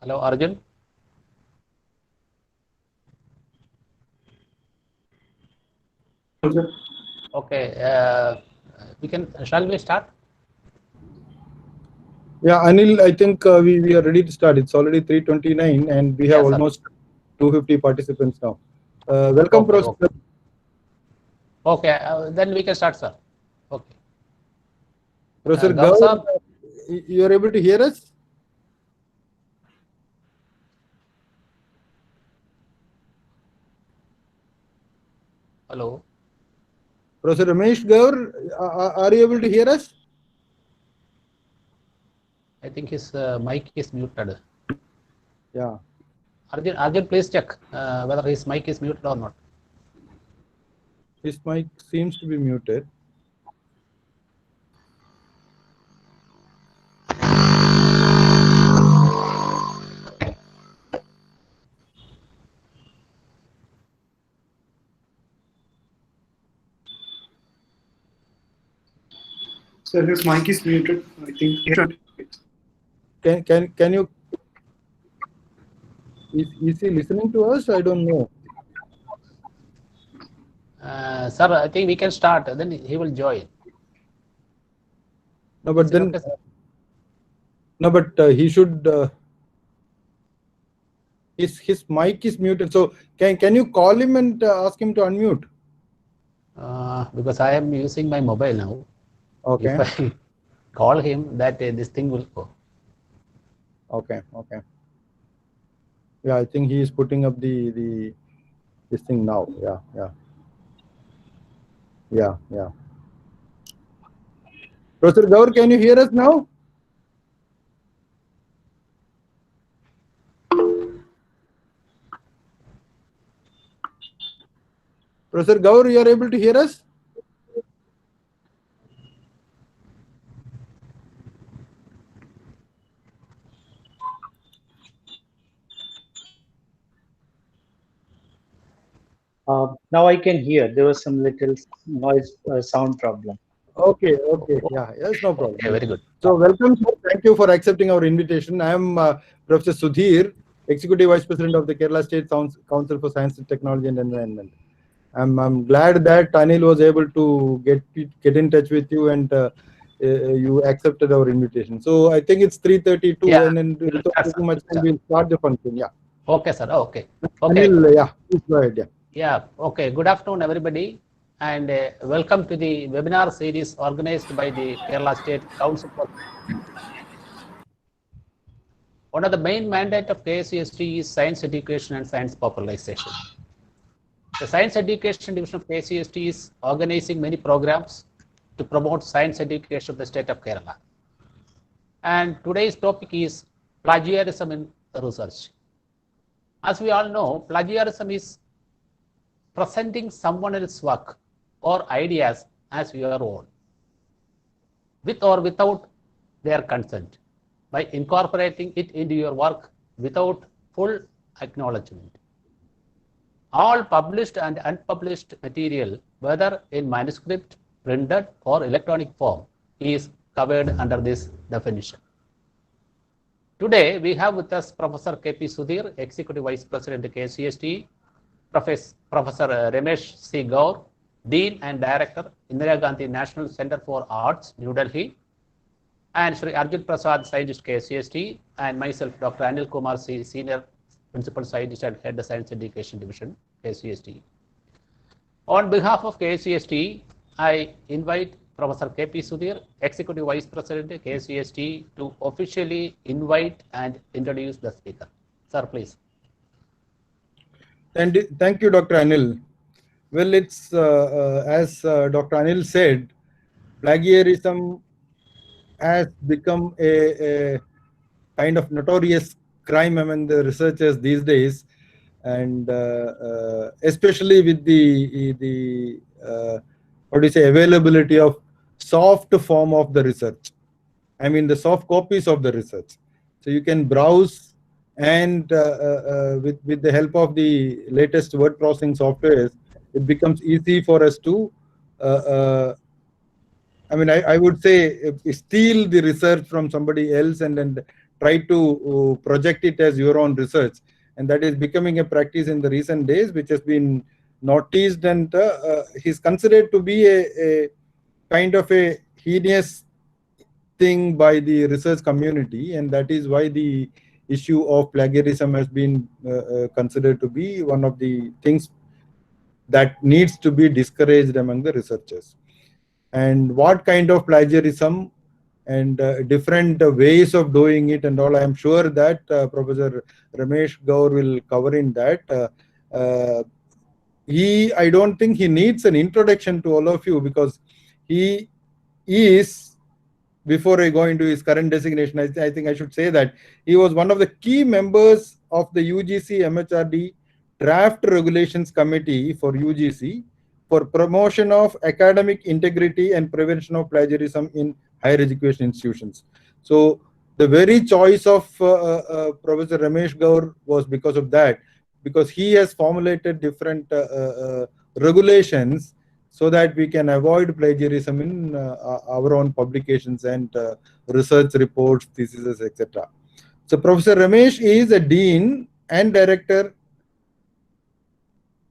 Hello, Arjun. Okay, shall we start? Yeah, Anil, I think we are ready to start. It's already 3:29 and we have Yes, sir. almost 250 participants now. Welcome, Okay, Professor. Okay, then we can start, sir. Okay. Professor Gaur Gaur, sir? you are able to hear us? Hello. Professor Ramesh Gaur, are you able to hear us? I think his mic is muted. Yeah. Arjun, please check whether his mic is muted or not. His mic seems to be muted. Sir, his mic is muted. I think he should. Can you? Is he listening to us? I don't know. Sir, I think we can start. Then he will join. No, but then. Okay, No, but he should. His mic is muted. So can you call him and ask him to unmute? Because I am using my mobile now. Okay. If I call him, that this thing will go. Okay. Yeah, I think he is putting up this thing now. Yeah. Professor Gaur, can you hear us now? Professor Gaur, you are able to hear us? Now I can hear. There was some little noise, sound problem. Okay. Yeah, yes, no problem. Okay, very good. So welcome, sir. Thank you for accepting our invitation. I am Professor Sudhir, Executive Vice President of the Kerala State Council for Science and Technology and Environment. I'm glad that Anil was able to get in touch with you and you accepted our invitation. So I think it's 3:32 Yeah, and without taking much time, we'll start the function. Yeah. Okay, sir. Okay. Anil, yeah, please go ahead. Yeah. Yeah, okay. Good afternoon, everybody, and welcome to the webinar series organized by the Kerala State Council for. One of the main mandate of KCST is science education and science popularization. The Science Education Division of KCST is organizing many programs to promote science education of the state of Kerala. And today's topic is plagiarism in research. As we all know, plagiarism is presenting someone else's work or ideas as your own, with or without their consent, by incorporating it into your work without full acknowledgement. All published and unpublished material, whether in manuscript, printed, or electronic form, is covered under this definition. Today, we have with us Professor K.P. Sudhir, Executive Vice President at KCST, Professor Ramesh C. Gaur, Dean and Director, Indira Gandhi National Center for Arts, New Delhi, and Sri Arjun Prasad, Scientist, KCST, and myself, Dr. Anil Kumar C., Senior Principal Scientist and Head of Science Education Division, KCST. On behalf of KCST, I invite Professor K.P. Sudhir, Executive Vice President, KCST, to officially invite and introduce the speaker. Sir, please. And thank you, Dr. Anil. Well, it's as Dr. Anil said, plagiarism has become a kind of notorious crime among the researchers these days, and especially with the what do you say, availability of soft form of the research. I mean the soft copies of the research. So you can browse and with the help of the latest word processing softwares, it becomes easy for us to I would say steal the research from somebody else and try to project it as your own research, and that is becoming a practice in the recent days, which has been noticed, and he's considered to be a kind of a heinous thing by the research community, and that is why the issue of plagiarism has been considered to be one of the things that needs to be discouraged among the researchers. And what kind of plagiarism and different ways of doing it and all, I am sure that Professor Ramesh Gaur will cover in that. I don't think he needs an introduction to all of you, because he is, before I go into his current designation, I think I should say that he was one of the key members of the UGC MHRD Draft Regulations Committee for UGC for promotion of academic integrity and prevention of plagiarism in higher education institutions. So the very choice of Professor Ramesh Gaur was because of that, because he has formulated different regulations so that we can avoid plagiarism in our own publications and research reports, theses, etc. So Professor Ramesh is a Dean and Director,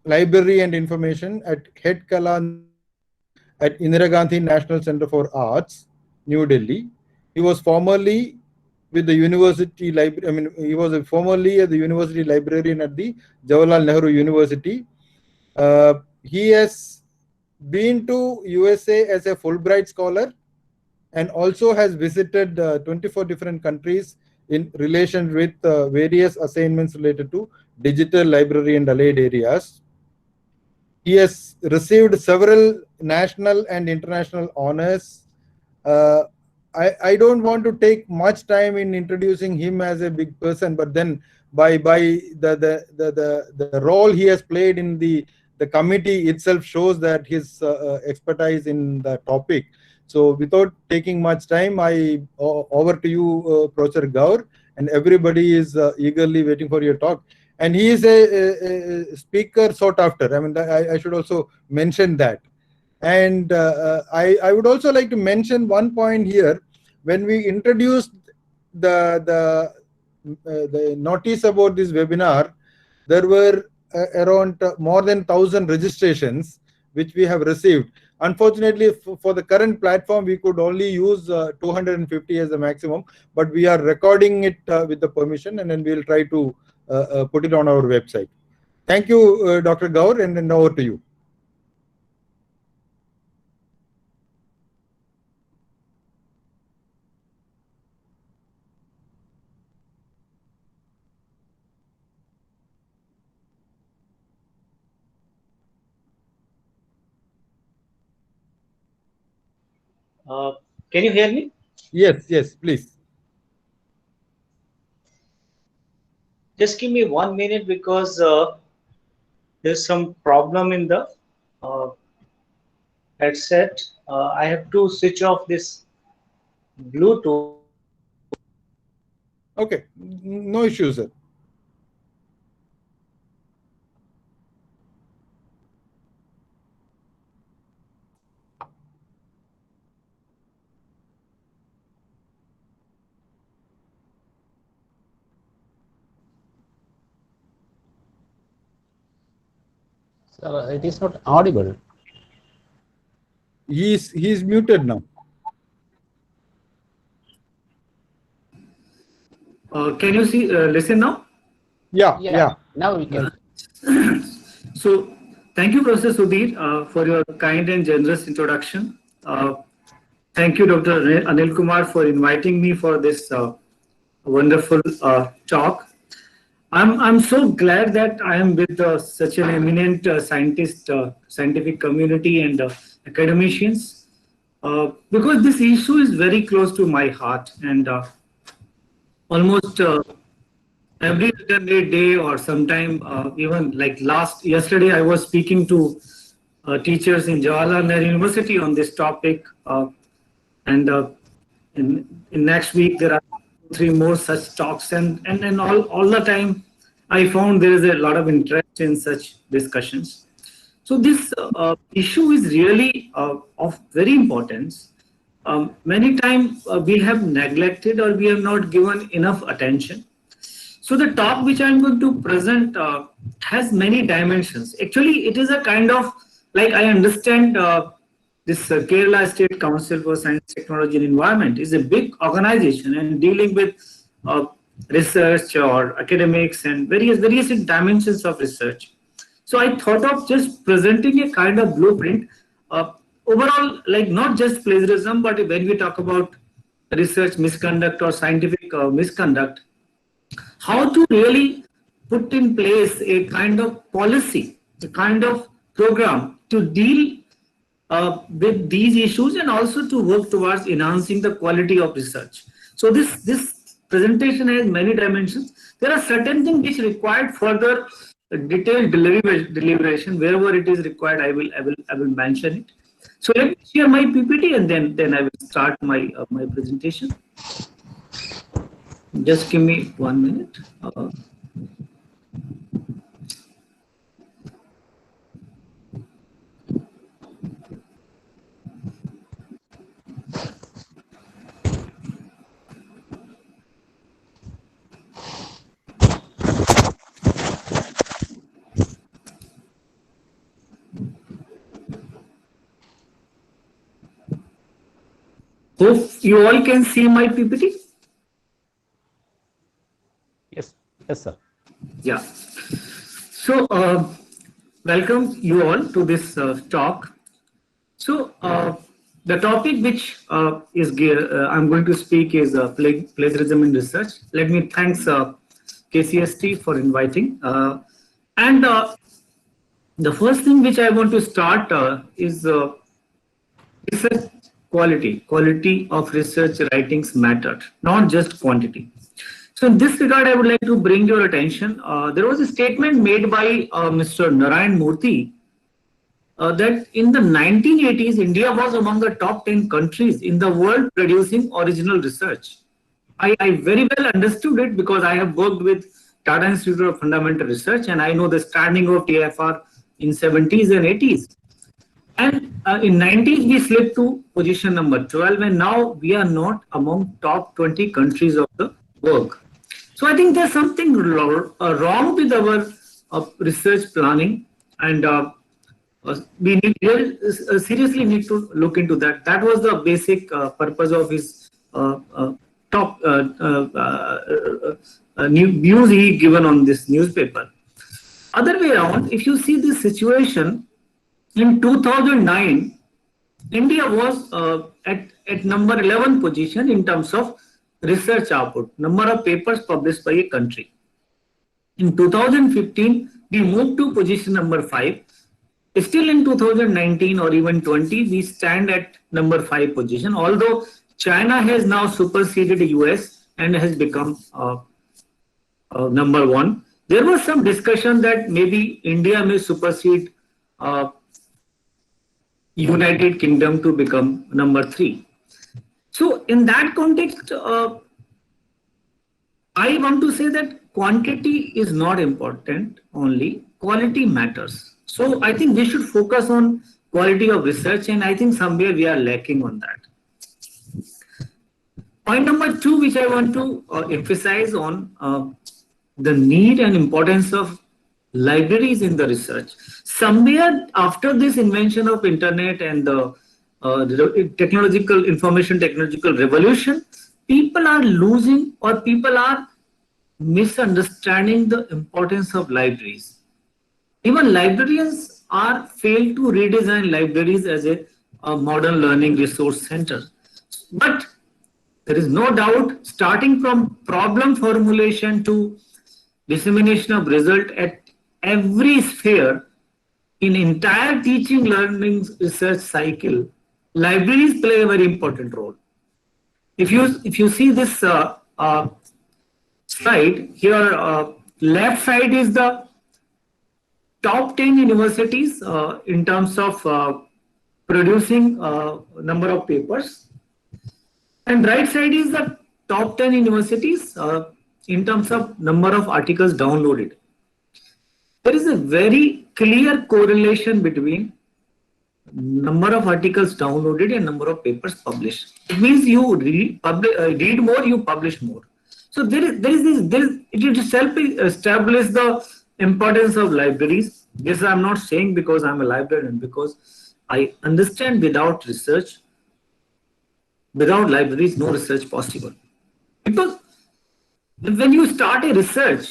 Library and Information at Head Kala at Indira Gandhi National Center for Arts, New Delhi. He was formerly with the University Library. He was formerly the University Librarian at the Jawaharlal Nehru University. He has been to USA as a Fulbright scholar and also has visited 24 different countries in relation with various assignments related to digital library and allied areas. He has received several national and international honors. I don't want to take much time in introducing him as a big person, but then by the role he has played in the committee itself shows that his expertise in the topic. So without taking much time, over to you, Professor Gaur, and everybody is eagerly waiting for your talk. And he is a speaker sought after. I should also mention that. And I would also like to mention one point here. When we introduced the notice about this webinar, there were around more than 1,000 registrations which we have received. Unfortunately, for the current platform, we could only use 250 as the maximum, but we are recording it with the permission, and then we'll try to put it on our website. Thank you, Dr. Gaur, and then over to you. Can you hear me? Yes, please. Just give me 1 minute, because there's some problem in the headset. I have to switch off this Bluetooth. Okay, no issues, sir. So it is not audible. He's muted now. Can you see? Listen now. Yeah. Now we can. So, thank you, Professor Sudhir, for your kind and generous introduction. Thank you, Dr. Anil Kumar, for inviting me for this wonderful talk. I'm so glad that I am with such an eminent scientific community and academicians, because this issue is very close to my heart, and almost every other day or sometime, even like yesterday, I was speaking to teachers in Jawaharlal Nehru University on this topic, and in next week there are 3 more such talks, and all the time I found there is a lot of interest in such discussions. So this issue is really of very importance, many times we have neglected or we have not given enough attention. So the talk which I'm going to present has many dimensions. Actually, it is a kind of, like, I understand this Kerala State Council for Science, Technology and Environment is a big organization and dealing with research or academics and various dimensions of research. So I thought of just presenting a kind of blueprint, overall, like not just plagiarism, but when we talk about research misconduct or scientific misconduct, how to really put in place a kind of policy, a kind of program to deal with these issues and also to work towards enhancing the quality of research. So this presentation has many dimensions. There are certain things which required further detailed deliberation. Wherever it is required, I will mention it. So let me share my PPT and then I will start my my presentation. Just give me 1 minute. Hope you all can see my PPT. Yes, yes, sir. Yeah. So welcome you all to this talk. So the topic which I'm going to speak is plagiarism in research. Let me thanks KCST for inviting. And the first thing which I want to start is research quality. Quality of research writings mattered, not just quantity. So in this regard, I would like to bring your attention. There was a statement made by Mr. Narayan Murthy that in the 1980s, India was among the top 10 countries in the world producing original research. I very well understood it because I have worked with Tata Institute of Fundamental Research and I know the standing of TFR in 70s and 80s. And in 90s, we slipped to position number 12 and now we are not among top 20 countries of the world. So I think there's something wrong with our research planning and we seriously need to look into that. That was the basic purpose of his talk, news he given on this newspaper. Other way around, if you see this situation, in 2009, India was at number 11 position in terms of research output, number of papers published by a country. In 2015, we moved to position number 5. Still in 2019 or even 20, we stand at number 5 position, although China has now superseded the US and has become number 1. There was some discussion that maybe India may supersede United Kingdom to become number 3. So in that context, I want to say that quantity is not important only, quality matters. So I think we should focus on quality of research and I think somewhere we are lacking on that. Point number 2, which I want to emphasize on the need and importance of libraries in the research. Somewhere after this invention of internet and the information technological revolution, people are losing or people are misunderstanding the importance of libraries. Even librarians are failed to redesign libraries as a modern learning resource center. But there is no doubt, starting from problem formulation to dissemination of result at every sphere in entire teaching learning research cycle, libraries play a very important role. If you see this slide here, left side is the top 10 universities in terms of producing number of papers, and right side is the top 10 universities in terms of number of articles downloaded. There is a very clear correlation between number of articles downloaded and number of papers published. It means you read more, you publish more. So it itself establishes the importance of libraries. This I'm not saying because I'm a librarian, because I understand without research, without libraries, no research possible. Because when you start a research,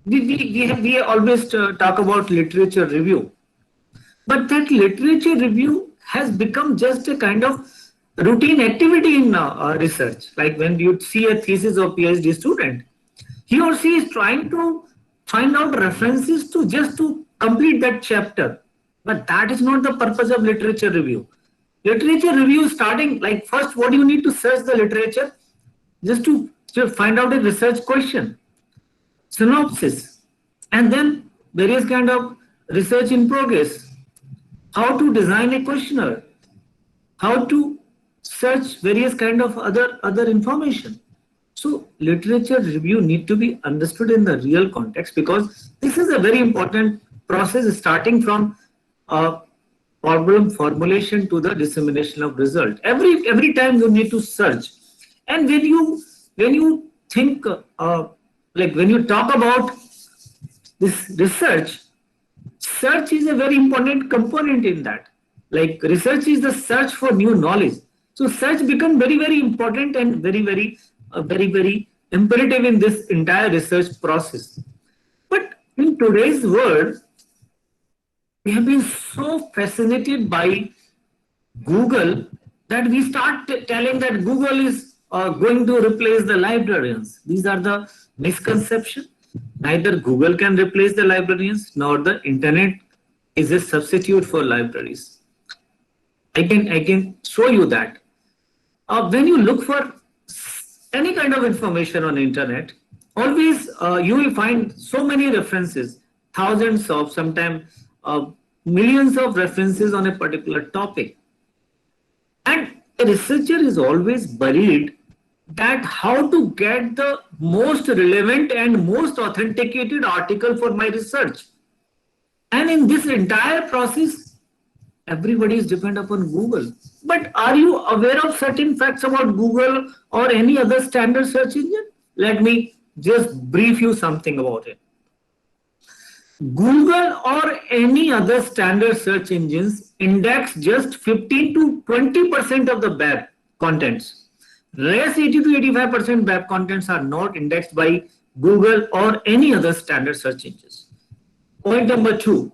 we always talk about literature review. But that literature review has become just a kind of routine activity in research. Like when you see a thesis of PhD student, he or she is trying to find out references to just to complete that chapter. But that is not the purpose of literature review. Literature review starting, like first what you need to search the literature, just to find out a research question, synopsis, and then various kind of research in progress, how to design a questionnaire, how to search various kind of other information. So literature review need to be understood in the real context, because this is a very important process starting from problem formulation to the dissemination of result. Every time you need to search, and when you think like when you talk about this research, search is a very important component in that. Like research is the search for new knowledge. So search become very important and very imperative in this entire research process. But in today's world, we have been so fascinated by Google that we start telling that Google is going to replace the librarians. These are the misconceptions. Neither Google can replace the librarians, nor the internet is a substitute for libraries. I can show you that. When you look for any kind of information on the internet, always you will find so many references, thousands of, sometimes millions of references on a particular topic. And a researcher is always worried that how to get the most relevant and most authenticated article for my research. And in this entire process, everybody is dependent upon Google. But are you aware of certain facts about Google or any other standard search engine? Let me just brief you something about it. Google or any other standard search engines index just 15 to 20% of the web contents. Rest 80 to 85% web contents are not indexed by Google or any other standard search engines. Point number 2.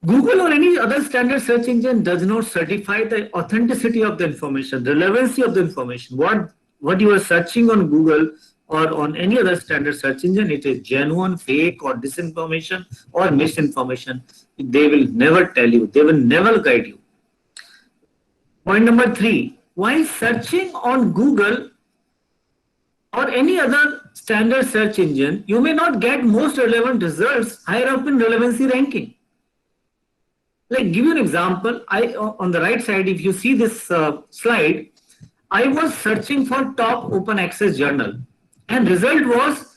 Google or any other standard search engine does not certify the authenticity of the information, relevancy of the information. What you are searching on Google or on any other standard search engine, it is genuine, fake, or disinformation or misinformation. They will never tell you. They will never guide you. Point number 3. While searching on Google or any other standard search engine, you may not get most relevant results higher up in relevancy ranking. Like, give you an example. On the right side, if you see this slide, I was searching for top open access journal, and result was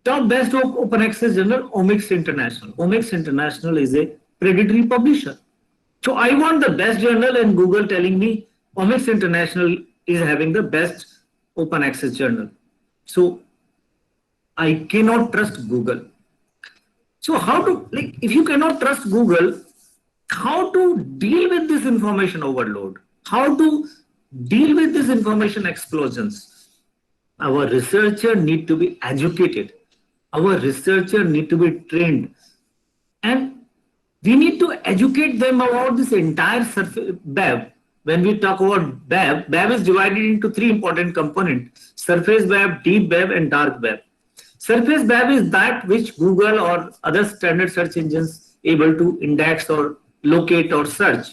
top best open access journal, Omics International. Omics International is a predatory publisher. So I want the best journal, and Google telling me Omics International is having the best open access journal. So I cannot trust Google. So how to, like, if you cannot trust Google, how to deal with this information overload? How to deal with this information explosions? Our researcher need to be educated. Our researcher need to be trained. And we need to educate them about this entire web. When we talk about web, web is divided into 3 important components: surface web, deep web, and dark web. Surface web is that which Google or other standard search engines able to index or locate or search.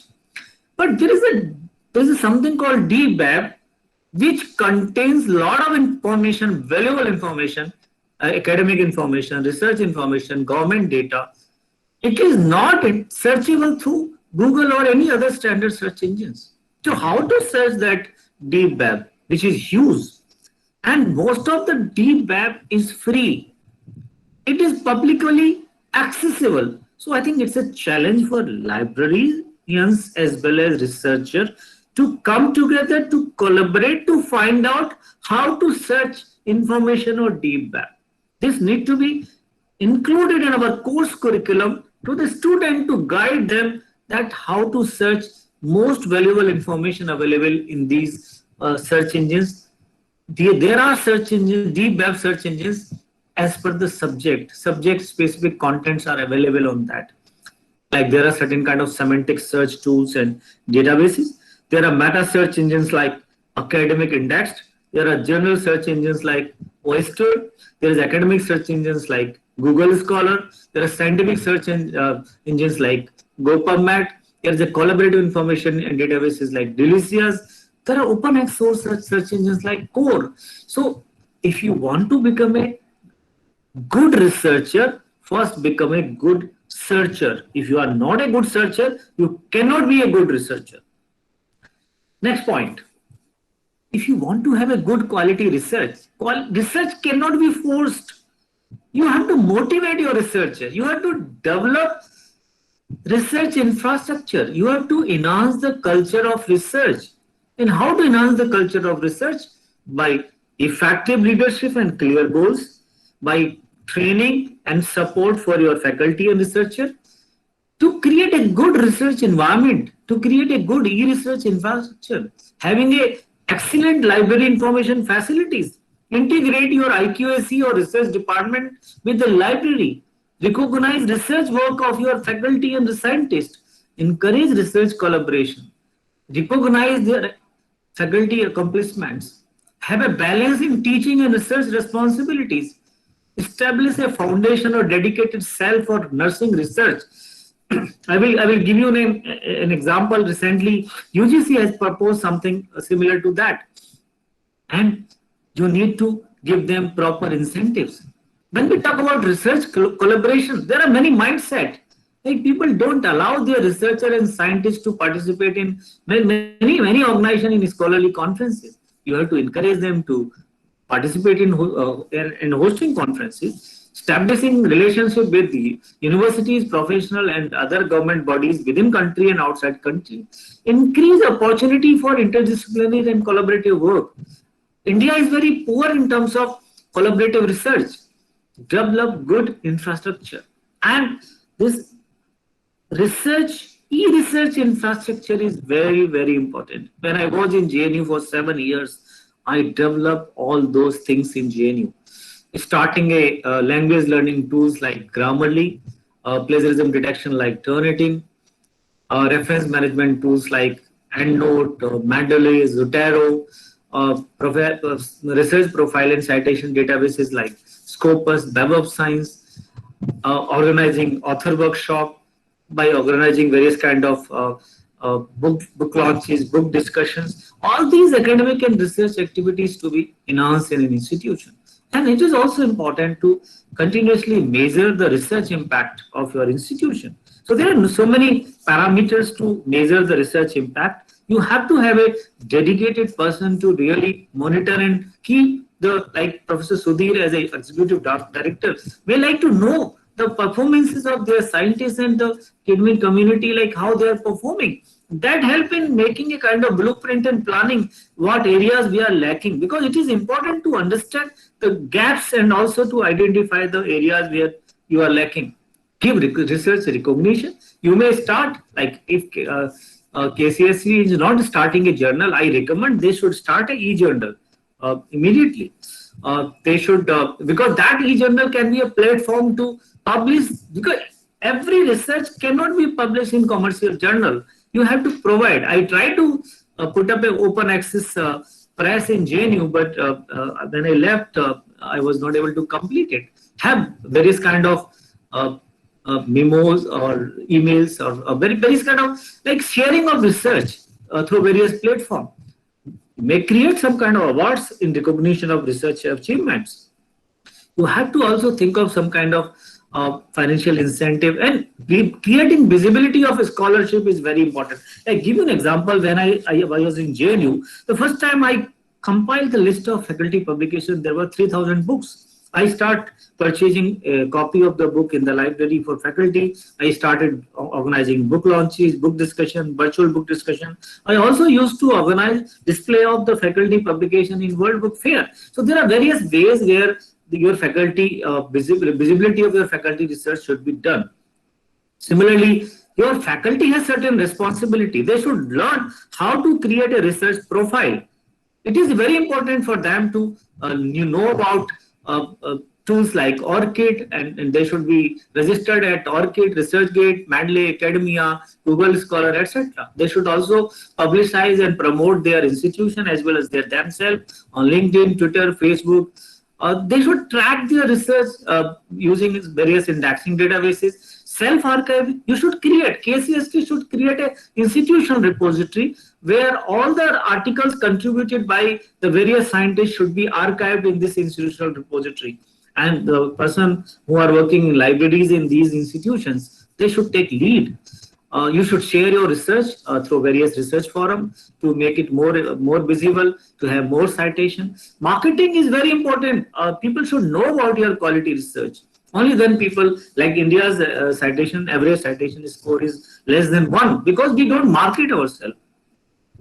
But there is something called deep web, which contains a lot of information, valuable information, academic information, research information, government data. It is not searchable through Google or any other standard search engines. So how to search that deep web, which is huge? And most of the deep web is free. It is publicly accessible. So I think it's a challenge for librarians as well as researchers to come together, to collaborate, to find out how to search information or deep web. This need to be included in our course curriculum to the student to guide them that how to search most valuable information available in these search engines. There are search engines, deep web search engines as per the subject specific contents are available on that. Like there are certain kind of semantic search tools and databases. There are meta search engines like Academic Index. There are general search engines like Oyster. There is academic search engines like Google Scholar. There are scientific search engines like GoPubMed. There is a collaborative information and databases like Delicious. There are open source search engines like Core. So if you want to become a good researcher, first become a good searcher. If you are not a good searcher, you cannot be a good researcher. Next point. If you want to have a good quality research, research cannot be forced. You have to motivate your researcher. You have to develop research infrastructure. You have to enhance the culture of research. And how to enhance the culture of research? By effective leadership and clear goals, by training and support for your faculty and researcher, to create a good research environment, to create a good e-research infrastructure, having a excellent library information facilities, integrate your IQAC or research department with the library, recognize research work of your faculty and the scientists, encourage research collaboration, recognize their faculty accomplishments, have a balance in teaching and research responsibilities, establish a foundation or dedicated cell for nursing research. I will give you an example. Recently, UGC has proposed something similar to that. And you need to give them proper incentives. When we talk about research collaboration, there are many mindsets. Like people don't allow their researchers and scientists to participate in many organizations in scholarly conferences. You have to encourage them to participate in hosting conferences, establishing relationship with the universities, professional and other government bodies within country and outside country, increase opportunity for interdisciplinary and collaborative work. India is very poor in terms of collaborative research. Develop good infrastructure, and this e-research infrastructure is very, very important. When I was in JNU for 7 years, I developed all those things in JNU, starting a language learning tools like Grammarly, plagiarism detection like Turnitin, reference management tools like EndNote, Mendeley, Zotero, research profile and citation databases like Scopus, Web of Science, organizing author workshop, by organizing various kind of book launches, book discussions, all these academic and research activities to be enhanced in an institution. And it is also important to continuously measure the research impact of your institution. So there are so many parameters to measure the research impact. You have to have a dedicated person to really monitor and keep the, like Professor Sudhir as an executive director, may like to know the performances of their scientists and the academic community, like how they are performing. That help in making a kind of blueprint and planning what areas we are lacking, because it is important to understand the gaps and also to identify the areas where you are lacking. Give research recognition. You may start, like if KCSE is not starting a journal, I recommend they should start an e-journal immediately. They should, because that e-journal can be a platform to publish, because every research cannot be published in commercial journal. You have to provide. I try to put up an open access press in JNU, but when I left, I was not able to complete it. Have various kind of memos or emails or various kind of like sharing of research through various platforms. May create some kind of awards in recognition of research achievements. You have to also think of some kind of financial incentive, and creating visibility of a scholarship is very important. I give you an example. When I was in JNU, the first time I compiled the list of faculty publications, there were 3,000 books. I start purchasing a copy of the book in the library for faculty. I started organizing book launches, book discussion, virtual book discussion. I also used to organize display of the faculty publication in World Book Fair. So there are various ways where your faculty visibility of your faculty research should be done. Similarly, your faculty has certain responsibility. They should learn how to create a research profile. It is very important for them to know about tools like ORCID, and they should be registered at ORCID, ResearchGate, Mendeley, Academia, Google Scholar, etc. They should also publicize and promote their institution as well as their themselves on LinkedIn, Twitter, Facebook. They should track their research using various indexing databases. Self-archive, you should create, KCST should create an institutional repository where all the articles contributed by the various scientists should be archived in this institutional repository. And the person who are working in libraries in these institutions, they should take lead. You should share your research through various research forums to make it more visible, to have more citation. Marketing is very important. People should know about your quality research. Only then people, like India's average citation score is less than 1 because we don't market ourselves.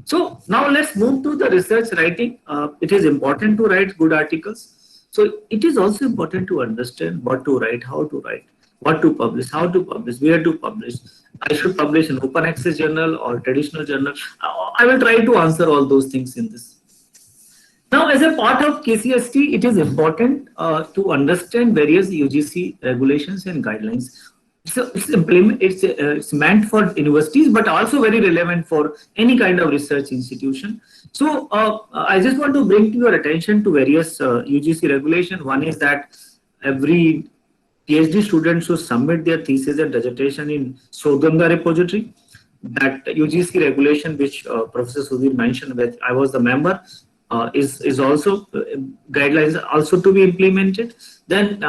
So now let's move to the research writing. It is important to write good articles. So it is also important to understand what to write, how to write, what to publish, how to publish, where to publish. I should publish in open access journal or traditional journal. I will try to answer all those things in this. Now, as a part of KCST, it is important to understand various UGC regulations and guidelines. So it's meant for universities, but also very relevant for any kind of research institution. So I just want to bring to your attention to various UGC regulation. One is that every PhD student should submit their thesis and dissertation in Shodhganga repository. That UGC regulation, which Professor Sudhir mentioned, which I was the member, is also guidelines also to be implemented. Then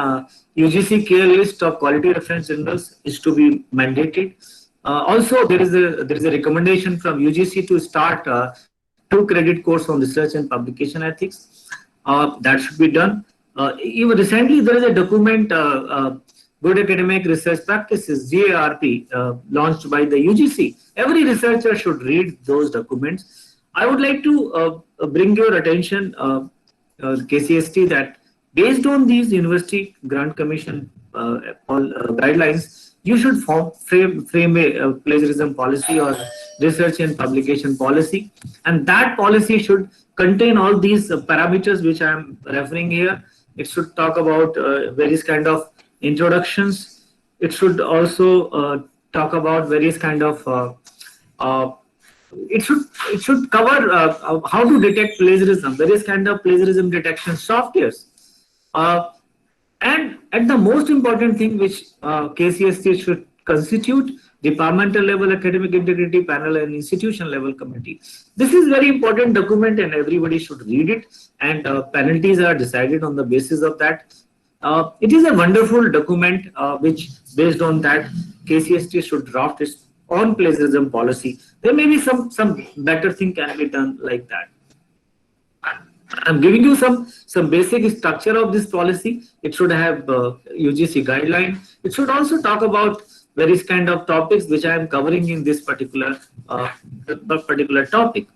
UGC care list of quality reference journals is to be mandated. Also, there is a recommendation from UGC to start 2-credit course on research and publication ethics. That should be done. Even recently, there is a document, Good Academic Research Practices, GARP, launched by the UGC. Every researcher should read those documents. I would like to bring your attention, KCST, that based on these University Grant Commission guidelines, you should frame a plagiarism policy or research and publication policy. And that policy should contain all these parameters which I am referring here. It should talk about various kind of introductions. It should also talk about various kind of it should cover how to detect plagiarism, various kind of plagiarism detection softwares. And the most important thing which KCST should constitute, departmental level academic integrity panel and institution level committee. This is very important document and everybody should read it, and penalties are decided on the basis of that. It is a wonderful document which, based on that, KCST should draft its on plagiarism policy. There may be some better thing can be done like that. I'm giving you some basic structure of this policy. It should have UGC guideline. It should also talk about various kind of topics which I am covering in this particular topic.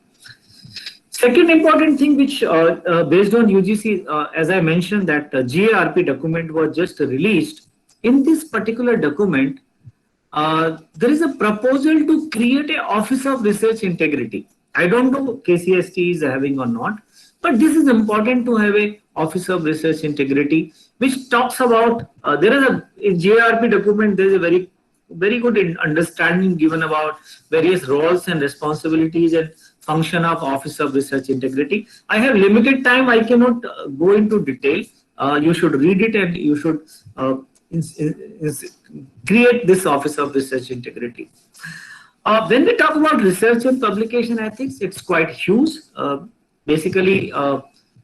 Second important thing which based on UGC, as I mentioned, that GARP document was just released. In this particular document, there is a proposal to create an Office of Research Integrity. I don't know KCST is having or not, but this is important to have a Office of Research Integrity, which talks about, there is in GARP document, there is a very good understanding given about various roles and responsibilities and function of Office of Research Integrity. I have limited time, I cannot go into detail. You should read it and you should create this Office of Research Integrity. When we talk about research and publication ethics, it's quite huge. Basically,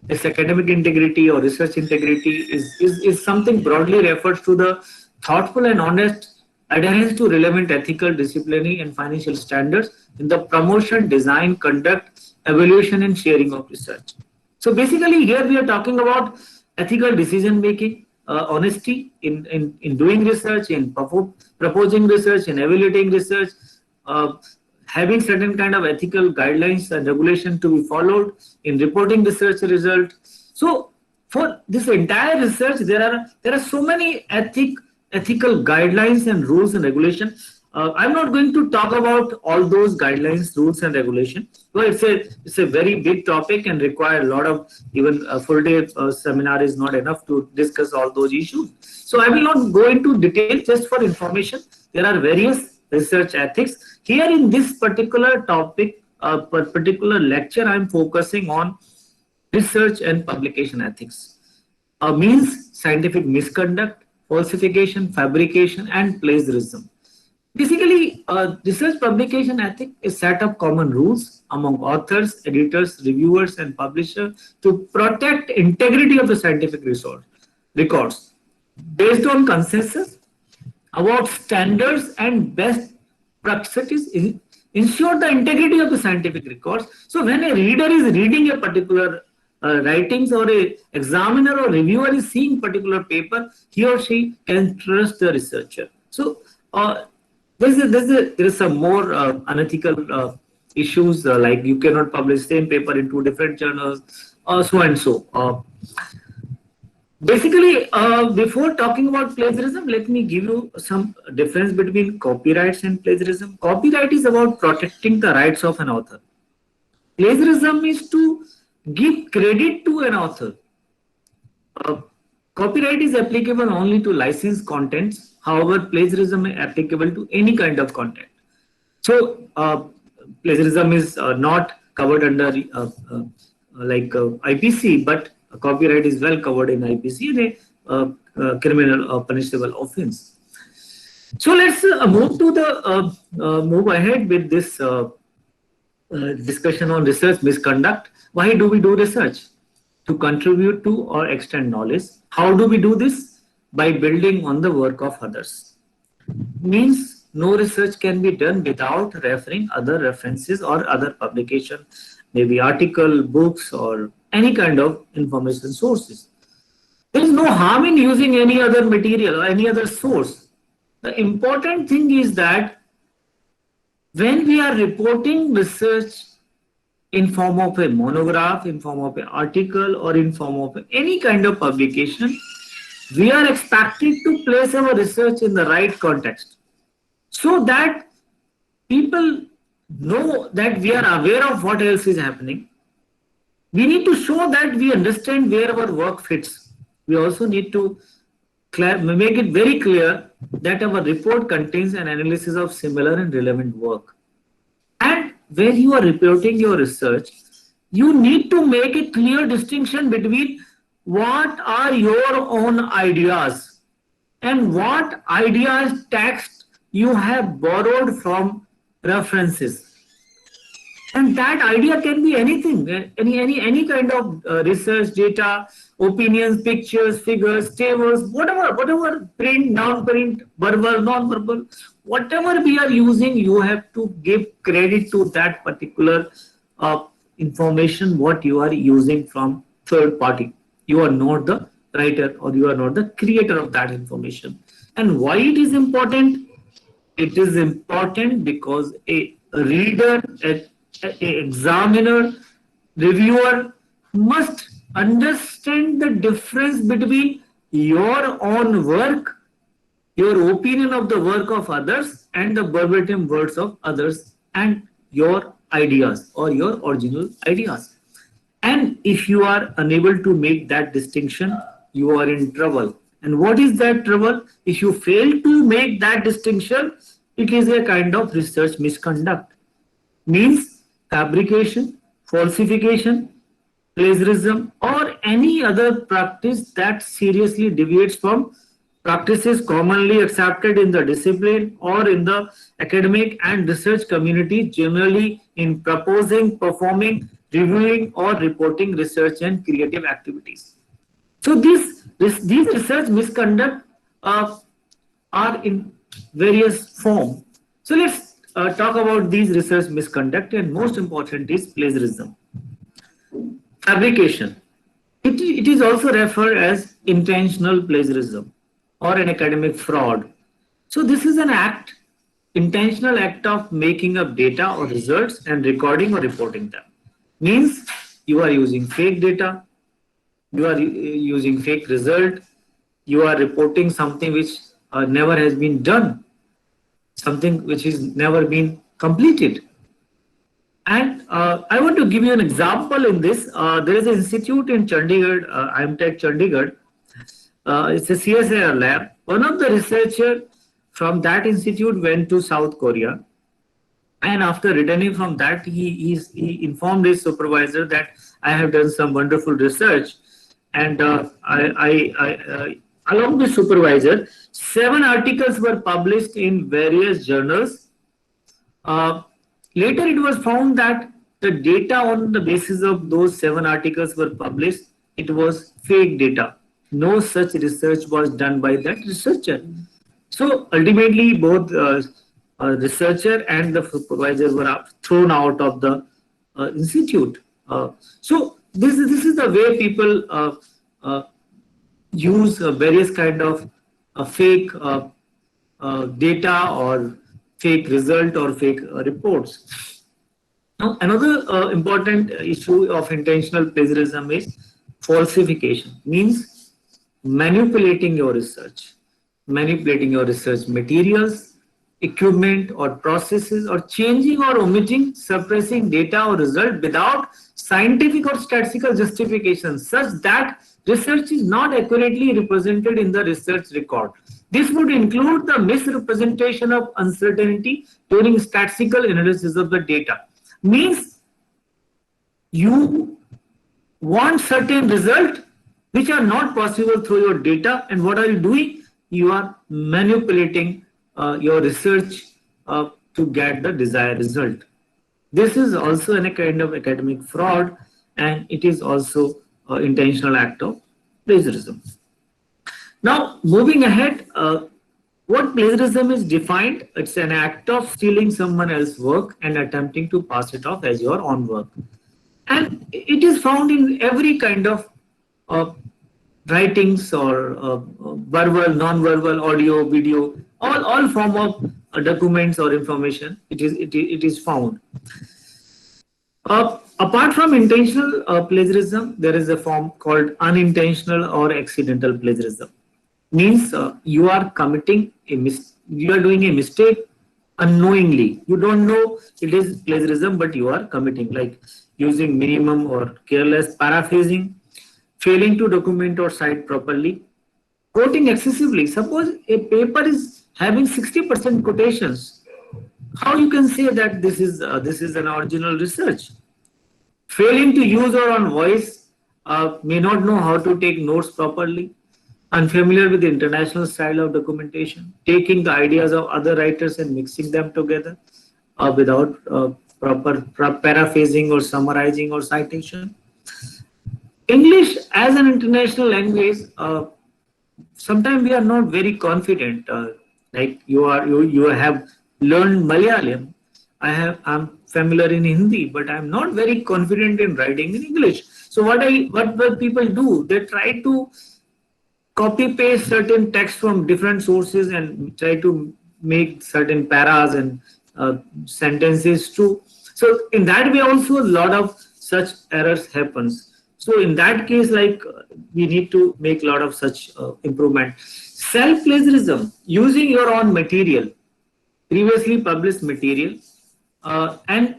this academic integrity or research integrity is something broadly refers to the thoughtful and honest adherence to relevant ethical, disciplinary, and financial standards in the promotion, design, conduct, evaluation, and sharing of research. So basically, here we are talking about ethical decision making, honesty in doing research, in proposing research, in evaluating research, having certain kind of ethical guidelines and regulation to be followed in reporting research result. So for this entire research, there are so many ethical guidelines and rules and regulation. I'm not going to talk about all those guidelines, rules, and regulation. Well, it's a very big topic and require a lot of, even a full day seminar is not enough to discuss all those issues. So I will not go into detail. Just for information, there are various research ethics. Here in this particular topic, particular lecture, I'm focusing on research and publication ethics. Means scientific misconduct, falsification, fabrication, and plagiarism. Basically, research publication ethic is set of common rules among authors, editors, reviewers, and publishers to protect integrity of the scientific records based on consensus about standards and best practices. Ensure the integrity of the scientific records. So when a reader is reading a particular writings, or a examiner or reviewer is seeing particular paper, he or she can trust the researcher. So there is some more unethical issues, like you cannot publish same paper in 2 different journals, so and so. Basically, before talking about plagiarism, let me give you some difference between copyrights and plagiarism. Copyright is about protecting the rights of an author. Plagiarism is to give credit to an author. Copyright is applicable only to licensed contents. However, plagiarism is applicable to any kind of content. So, plagiarism is not covered under IPC, but copyright is well covered in IPC and a criminal or punishable offense. So let's move ahead with this discussion on research misconduct. Why do we do research? To contribute to or extend knowledge. How do we do this? By building on the work of others. Means no research can be done without referring other references or other publication, maybe article, books, or any kind of information sources. There is no harm in using any other material or any other source. The important thing is that when we are reporting research in form of a monograph, in form of an article, or in form of any kind of publication, we are expected to place our research in the right context so that people know that we are aware of what else is happening. We need to show that we understand where our work fits. We also need to make it very clear that our report contains an analysis of similar and relevant work. And when you are reporting your research, you need to make a clear distinction between what are your own ideas and what ideas text you have borrowed from references. And that idea can be anything, any kind of research data, opinions, pictures, figures, tables, whatever, print, non-print, verbal, non-verbal, whatever we are using, you have to give credit to that particular information, what you are using from third party. You are not the writer or you are not the creator of that information. And why it is important? It is important because a reader, an examiner, reviewer must understand the difference between your own work, your opinion of the work of others, and the verbatim words of others, and your ideas or your original ideas. And if you are unable to make that distinction, you are in trouble. And what is that trouble? If you fail to make that distinction, it is a kind of research misconduct. Means fabrication, falsification, plagiarism, or any other practice that seriously deviates from practices commonly accepted in the discipline or in the academic and research community, generally in proposing, performing, reviewing, or reporting research and creative activities. So these research misconduct are in various forms. So let's talk about these research misconduct, and most important is plagiarism. Fabrication. It is also referred as intentional plagiarism or an academic fraud. So this is an act, intentional act of making up data or results and recording or reporting them. Means you are using fake data, you are using fake result, you are reporting something which never has been done, something which has never been completed. And I want to give you an example in this. There is an institute in Chandigarh, IMTech Chandigarh. It's a CSIR lab. One of the researchers from that institute went to South Korea. And after returning from that, he informed his supervisor that I have done some wonderful research. And along with supervisor, 7 articles were published in various journals. Later, it was found that the data on the basis of those 7 articles were published. It was fake data. No such research was done by that researcher. So ultimately, both researcher and the supervisor were thrown out of the institute. So this is the way people use various kind of fake data or fake result or fake reports. Now, another important issue of intentional plagiarism is falsification. Means manipulating your research materials, equipment or processes, or changing or omitting, suppressing data or result without scientific or statistical justification, such that research is not accurately represented in the research record. This would include the misrepresentation of uncertainty during statistical analysis of the data. Means you want certain results which are not possible through your data, and what are you doing? You are manipulating your research to get the desired result. This is also a kind of academic fraud, and it is also an intentional act of plagiarism. Now, moving ahead, what plagiarism is defined? It's an act of stealing someone else's work and attempting to pass it off as your own work. And it is found in every kind of writings or verbal, non-verbal, audio, video, all form of documents or information. It is found. Apart from intentional plagiarism, there is a form called unintentional or accidental plagiarism. Means you are committing you are doing a mistake unknowingly. You don't know it is plagiarism, but you are committing, like using minimum or careless paraphrasing, failing to document or cite properly, quoting excessively. Suppose a paper is having 60% quotations. How you can say that this is an original research? Failing to use your own voice, may not know how to take notes properly, unfamiliar with the international style of documentation, taking the ideas of other writers and mixing them together without proper paraphrasing or summarizing or citation. English as an international language, sometimes we are not very confident. Like you have learned Malayalam. I'm familiar in Hindi, but I'm not very confident in writing in English. So what people do, they try to copy paste certain text from different sources and try to make certain paras and sentences true. So in that way also a lot of such errors happens. So in that case, like we need to make a lot of such improvement. Self-plagiarism, using your own material, previously published material, and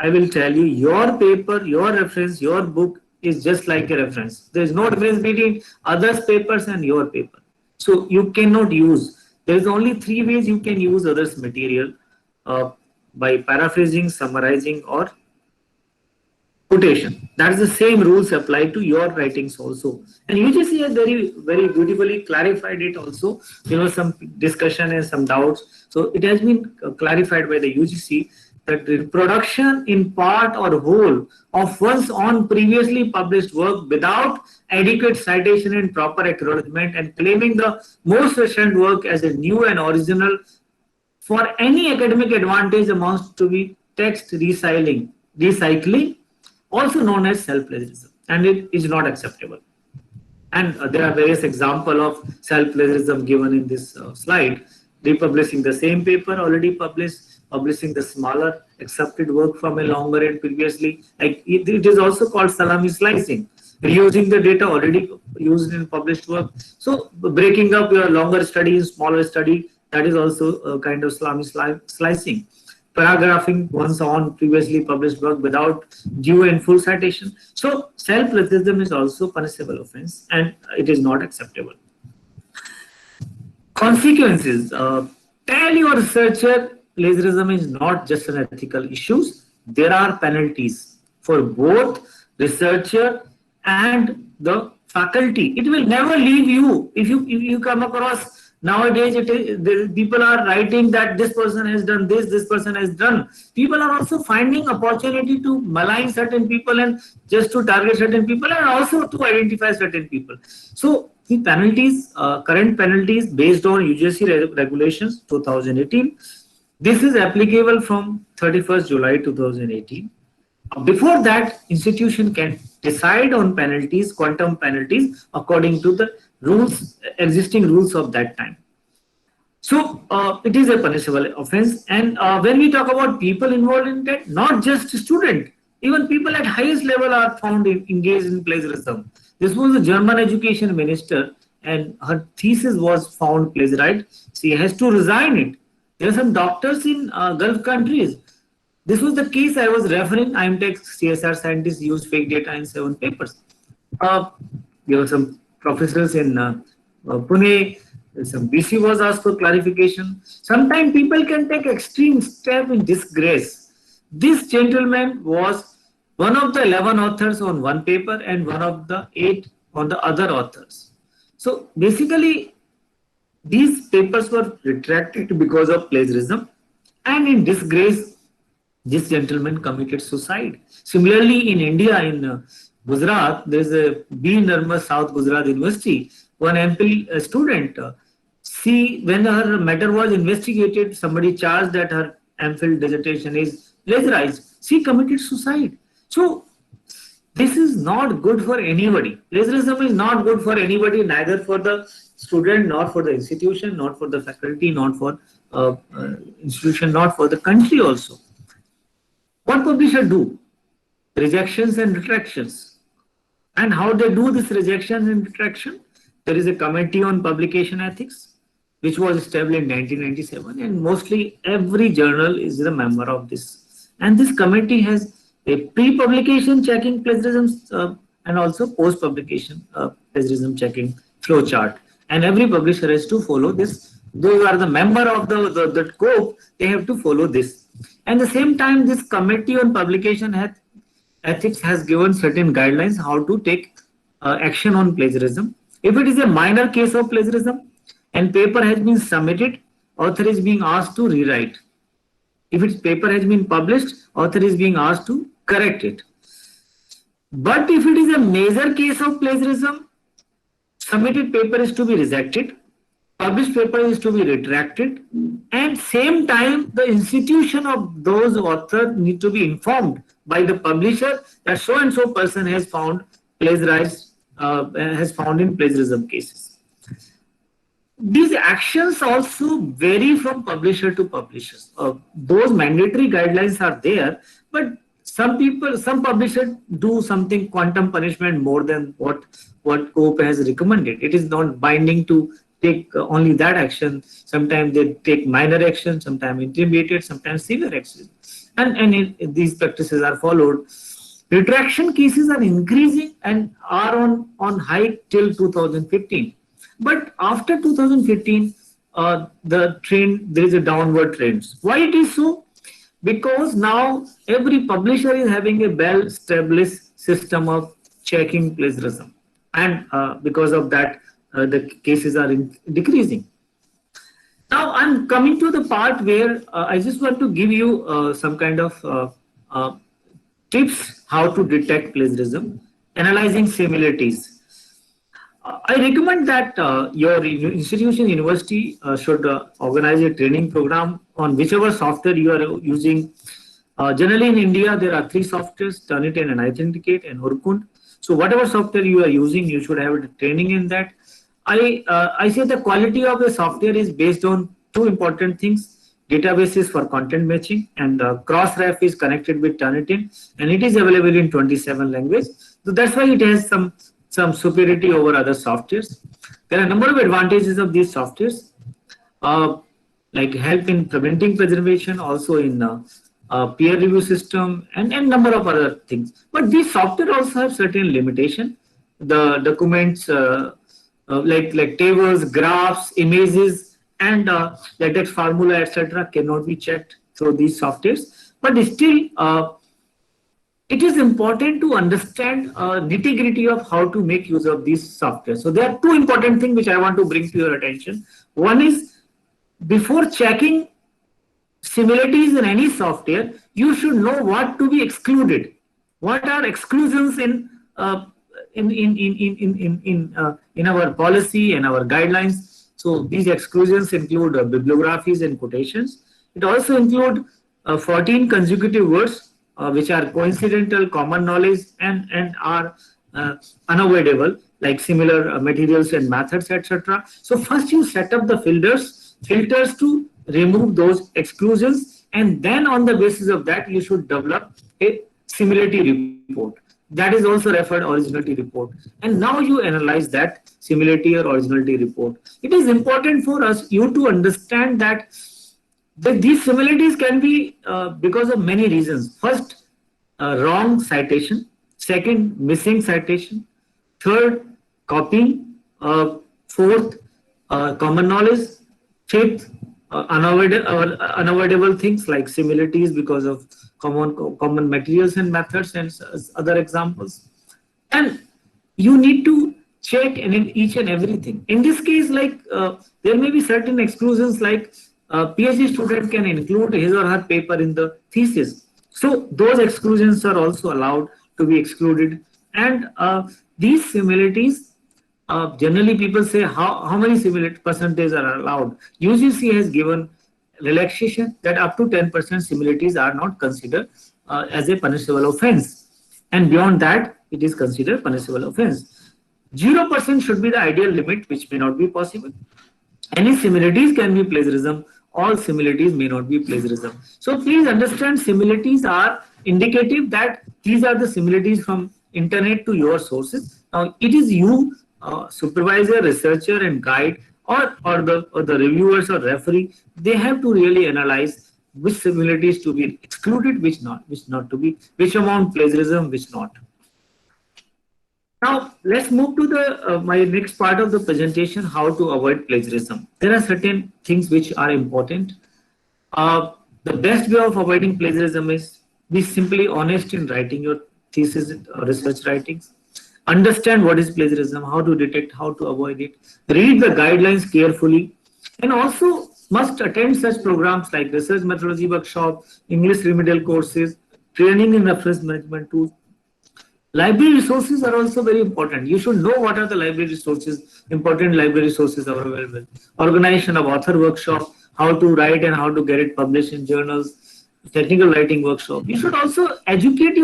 I will tell you, your paper, your reference, your book is just like a reference. There is no difference between others' papers and your paper. So you cannot use. There is only 3 ways you can use others' material: by paraphrasing, summarizing, or quotation. That's the same rules apply to your writings also. And UGC has very beautifully clarified it also. Some discussion and some doubts. So it has been clarified by the UGC that the reproduction in part or whole of one's own previously published work without adequate citation and proper acknowledgement, and claiming the most recent work as a new and original for any academic advantage, amounts to be text recycling, also known as self-plagiarism. and it is not acceptable. And there are various examples of self-plagiarism given in this slide. Republishing the same paper already published, publishing the smaller accepted work from a longer and previously. Like it is also called salami slicing, reusing the data already used in published work. So breaking up your longer study in smaller study, that is also a kind of salami slicing. Paragraphing one's own previously published work without due and full citation. So self-plagiarism is also punishable offense and it is not acceptable. Consequences. Tell your researcher plagiarism is not just an ethical issue. There are penalties for both researcher and the faculty. It will never leave you. If you come across nowadays, people are writing that this person has done this person has done. People are also finding opportunity to malign certain people and just to target certain people and also to identify certain people. So the penalties, current penalties based on UGC regulations 2018, this is applicable from 31st July 2018. Before that, institution can decide on penalties, quantum penalties, according to the rules, existing rules of that time. So it is a punishable offense. And when we talk about people involved in that, not just student, even people at highest level are found engaged in plagiarism. This was a German education minister, and her thesis was found plagiarized. She has to resign it. There are some doctors in Gulf countries. This was the case I was referring. IMTech CSR scientists used fake data in 7 papers. There were some professors in Pune. Some BC was asked for clarification. Sometimes people can take extreme step in disgrace. This gentleman was one of the 11 authors on one paper and one of the 8 on the other authors. So basically, these papers were retracted because of plagiarism, and in disgrace, this gentleman committed suicide. Similarly, in India, in Gujarat, there is a B. Nirmal South Gujarat University. One MP student, when her matter was investigated, somebody charged that her MPhil dissertation is plagiarized. She committed suicide. So this is not good for anybody. Plagiarism is not good for anybody, neither for the student, nor for the institution, not for the faculty, not for institution, not for the country also. What publishers do? Rejections and retractions. And how they do this rejection and retraction? There is a committee on publication ethics, which was established in 1997, and mostly every journal is a member of this. And this committee has a pre-publication checking plagiarism and also post-publication plagiarism checking flowchart. And every publisher has to follow this. Those are the member of the COPE, they have to follow this. At the same time, this committee on publication ethics has given certain guidelines how to take action on plagiarism. If it is a minor case of plagiarism and paper has been submitted, author is being asked to rewrite. If its paper has been published, author is being asked to correct it. But if it is a major case of plagiarism, submitted paper is to be rejected, published paper is to be retracted, and same time the institution of those authors need to be informed by the publisher that so and so person has found plagiarized, has found in plagiarism cases. These actions also vary from publisher to publishers. Those mandatory guidelines are there, but some publishers do something quantum punishment more than what COPE has recommended. It is not binding to take only that action. Sometimes they take minor action, sometimes intermediate, sometimes severe action. And these practices are followed. Retraction cases are increasing and are on high till 2015. But after 2015, the trend, there is a downward trend. Why it is so? Because now every publisher is having a well-established system of checking plagiarism. And because of that, the cases are decreasing. Now I'm coming to the part where I just want to give you some kind of tips how to detect plagiarism, analyzing similarities. I recommend that your institution, university should organize a training program on whichever software you are using. Generally in India, there are 3 softwares, Turnitin and Authenticate and Urkund. So whatever software you are using, you should have training in that. I say the quality of the software is based on two important things: databases for content matching, and Crossref is connected with Turnitin, and it is available in 27 languages. So that's why it has some superiority over other softwares. There are a number of advantages of these softwares, like help in preventing preservation, also in peer review system, and number of other things. But these software also have certain limitation. The documents like tables, graphs, images, and latex formula, etc., cannot be checked through these softwares. But still, it is important to understand nitty-gritty of how to make use of these software. So there are two important things which I want to bring to your attention. One is, before checking similarities in any software, you should know what to be excluded. What are exclusions in our policy and our guidelines? So these exclusions include bibliographies and quotations. It also include 14 consecutive words which are coincidental, common knowledge, and are unavoidable, like similar materials and methods, etc. So first you set up the filters to remove those exclusions, and then on the basis of that you should develop a similarity report. That is also referred originality report. And now you analyze that similarity or originality report. It is important for you to understand that these similarities can be because of many reasons. First, wrong citation. Second, missing citation. Third, copying. Fourth, common knowledge. Fifth, unavoidable things like similarities because of common materials and methods and other examples. And you need to check in each and everything. In this case, like there may be certain exclusions, like PhD student can include his or her paper in the thesis. So those exclusions are also allowed to be excluded. And these similarities, generally people say how many similarity percentage are allowed. UGC has given relaxation that up to 10% similarities are not considered as a punishable offense, and beyond that it is considered punishable offense. 0% should be the ideal limit, which may not be possible. Any similarities can be plagiarism. All similarities may not be plagiarism. So please understand, similarities are indicative that these are the similarities from internet to your sources. Now it is you, supervisor, researcher, and guide, or the reviewers or referee, they have to really analyze which similarities to be excluded, which not to be, which amount plagiarism, which not. Now let's move to the my next part of the presentation: how to avoid plagiarism. There are certain things which are important. The best way of avoiding plagiarism is be simply honest in writing your thesis or research writings. Understand what is plagiarism, how to detect, how to avoid it. Read the guidelines carefully, and also must attend such programs like research methodology workshop, English remedial courses, training in reference management tools. Library resources are also very important. You should know what are the library resources, important library resources are available. Organization of author workshop, how to write and how to get it published in journals, technical writing workshop. You should also educate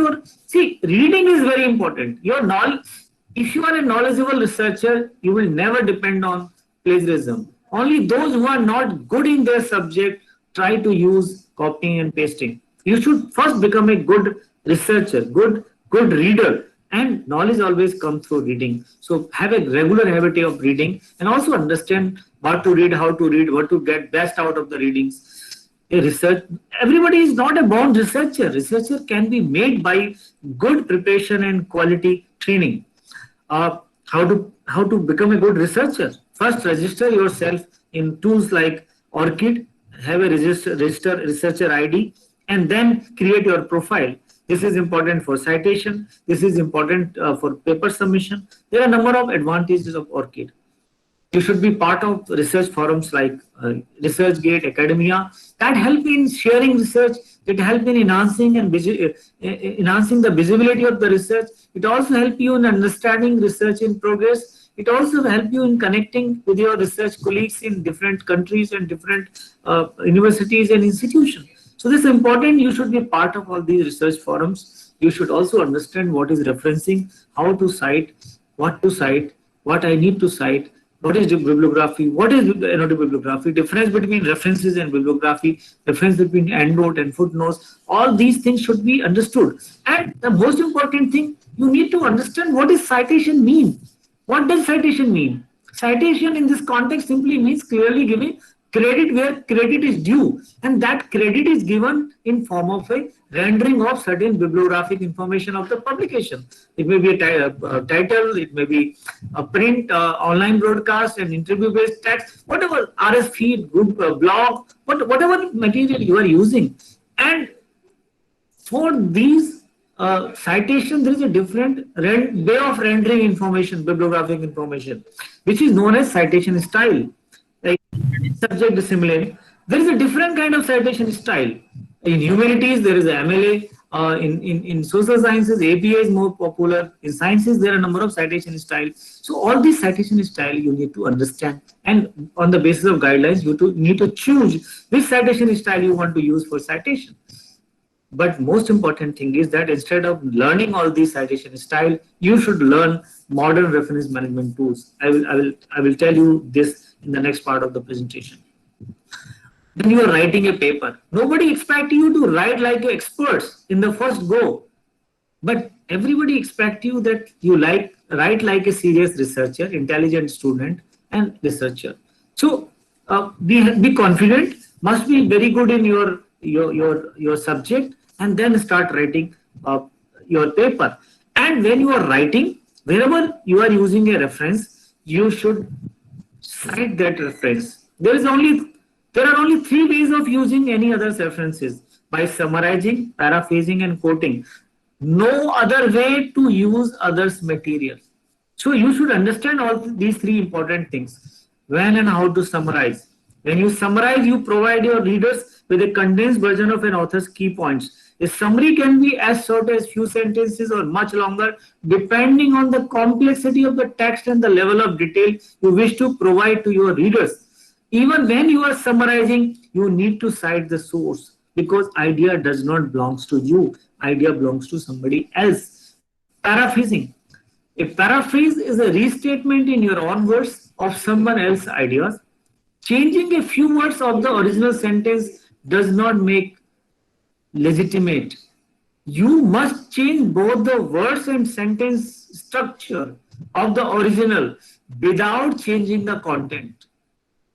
reading is very important. Your knowledge, if you are a knowledgeable researcher, you will never depend on plagiarism. Only those who are not good in their subject try to use copying and pasting. You should first become a good researcher, good reader, and knowledge always comes through reading. So have a regular habit of reading, and also understand what to read, how to read, what to get best out of the readings. Everybody is not a born researcher. Researcher can be made by good preparation and quality training. How to become a good researcher? First, register yourself in tools like ORCID, have a researcher ID, and then create your profile. This is important for citation. This is important for paper submission. There are a number of advantages of ORCID. You should be part of research forums like ResearchGate, Academia, that help in sharing research. It helps in enhancing the visibility of the research. It also helps you in understanding research in progress. It also helps you in connecting with your research colleagues in different countries and different universities and institutions. So this is important. You should be part of all these research forums. You should also understand what is referencing, how to cite, what I need to cite, what is the bibliography, what is the annotative bibliography, difference between references and bibliography, difference between endnote and footnotes. All these things should be understood. And the most important thing, you need to understand what does citation mean. What does citation mean? Citation in this context simply means clearly giving credit where credit is due, and that credit is given in form of a rendering of certain bibliographic information of the publication. It may be a title, it may be a print, online broadcast, an interview-based text, whatever, RS feed, group, blog, whatever material you are using. And for these citation, there is a different way of rendering information, bibliographic information, which is known as citation style. Like subject dissimilarity, there is a different kind of citation style. In humanities, there is a MLA. In social sciences, APA is more popular. In sciences, there are a number of citation styles. So all these citation style you need to understand, and on the basis of guidelines, you need to choose which citation style you want to use for citation. But most important thing is that instead of learning all these citation style, you should learn modern reference management tools. I will tell you this in the next part of the presentation. When you are writing a paper, nobody expects you to write like experts in the first go, but everybody expects you that you write like a serious researcher, intelligent student and researcher. So be confident, must be very good in your subject, and then start writing your paper. And when you are writing, wherever you are using a reference, you should cite that reference. There are only 3 ways of using any other references: by summarizing, paraphrasing, and quoting. No other way to use others' material. So you should understand all these 3 important things: when and how to summarize. When you summarize, you provide your readers with a condensed version of an author's key points. A summary can be as short as few sentences or much longer, depending on the complexity of the text and the level of detail you wish to provide to your readers. Even when you are summarizing, you need to cite the source, because idea does not belong to you. Idea belongs to somebody else. Paraphrasing. A paraphrase is a restatement in your own words of someone else's ideas. Changing a few words of the original sentence does not make legitimate. You must change both the words and sentence structure of the original without changing the content.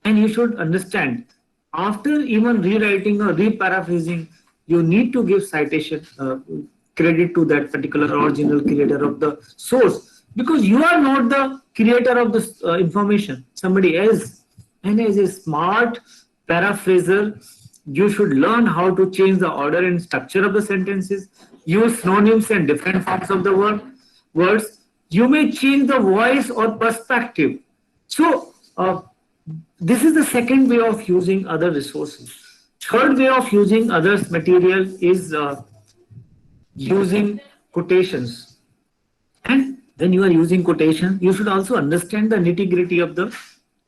And you should understand, after even rewriting or reparaphrasing, you need to give citation credit to that particular original creator of the source, because you are not the creator of the information, somebody else. And as a smart paraphraser, you should learn how to change the order and structure of the sentences, use synonyms and different forms of the words. You may change the voice or perspective. So this is the second way of using other resources. Third way of using others' material is using quotations. And when you are using quotation, you should also understand the nitty-gritty of the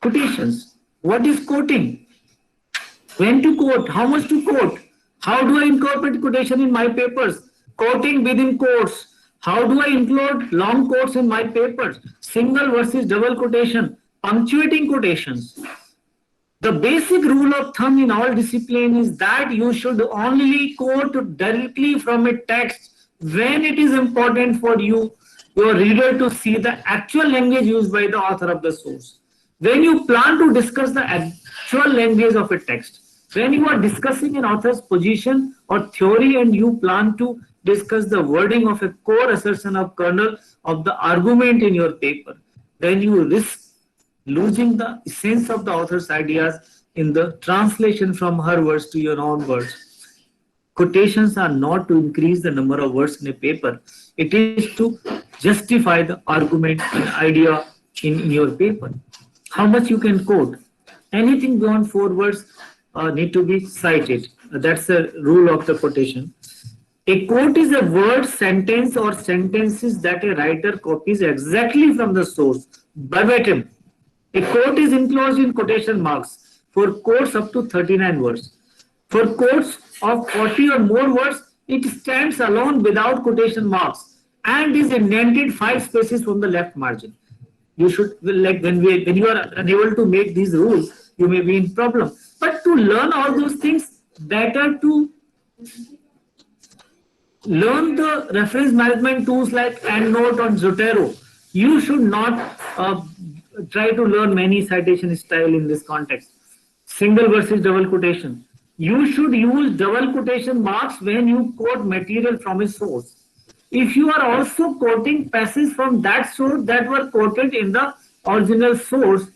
quotations. What is quoting? When to quote? How much to quote? How do I incorporate quotation in my papers? Quoting within quotes. How do I include long quotes in my papers? Single versus double quotation. Punctuating quotations. The basic rule of thumb in all disciplines is that you should only quote directly from a text when it is important for you, your reader, to see the actual language used by the author of the source. When you plan to discuss the actual language of a text, when you are discussing an author's position or theory and you plan to discuss the wording of a core assertion of kernel of the argument in your paper, then you risk losing the essence of the author's ideas in the translation from her words to your own words. Quotations are not to increase the number of words in a paper. It is to justify the argument and idea in your paper. How much you can quote? Anything beyond 4 words need to be cited. That's the rule of the quotation. A quote is a word, sentence, or sentences that a writer copies exactly from the source, verbatim. A quote is enclosed in quotation marks for quotes up to 39 words. For quotes of 40 or more words, it stands alone without quotation marks and is indented 5 spaces from the left margin. You should, like, when you are unable to make these rules, you may be in problem. But to learn all those things, better to learn the reference management tools like EndNote on Zotero. You should not try to learn many citation style in this context. Single versus double quotation. You should use double quotation marks when you quote material from a source. If you are also quoting passages from that source that were quoted in the original source,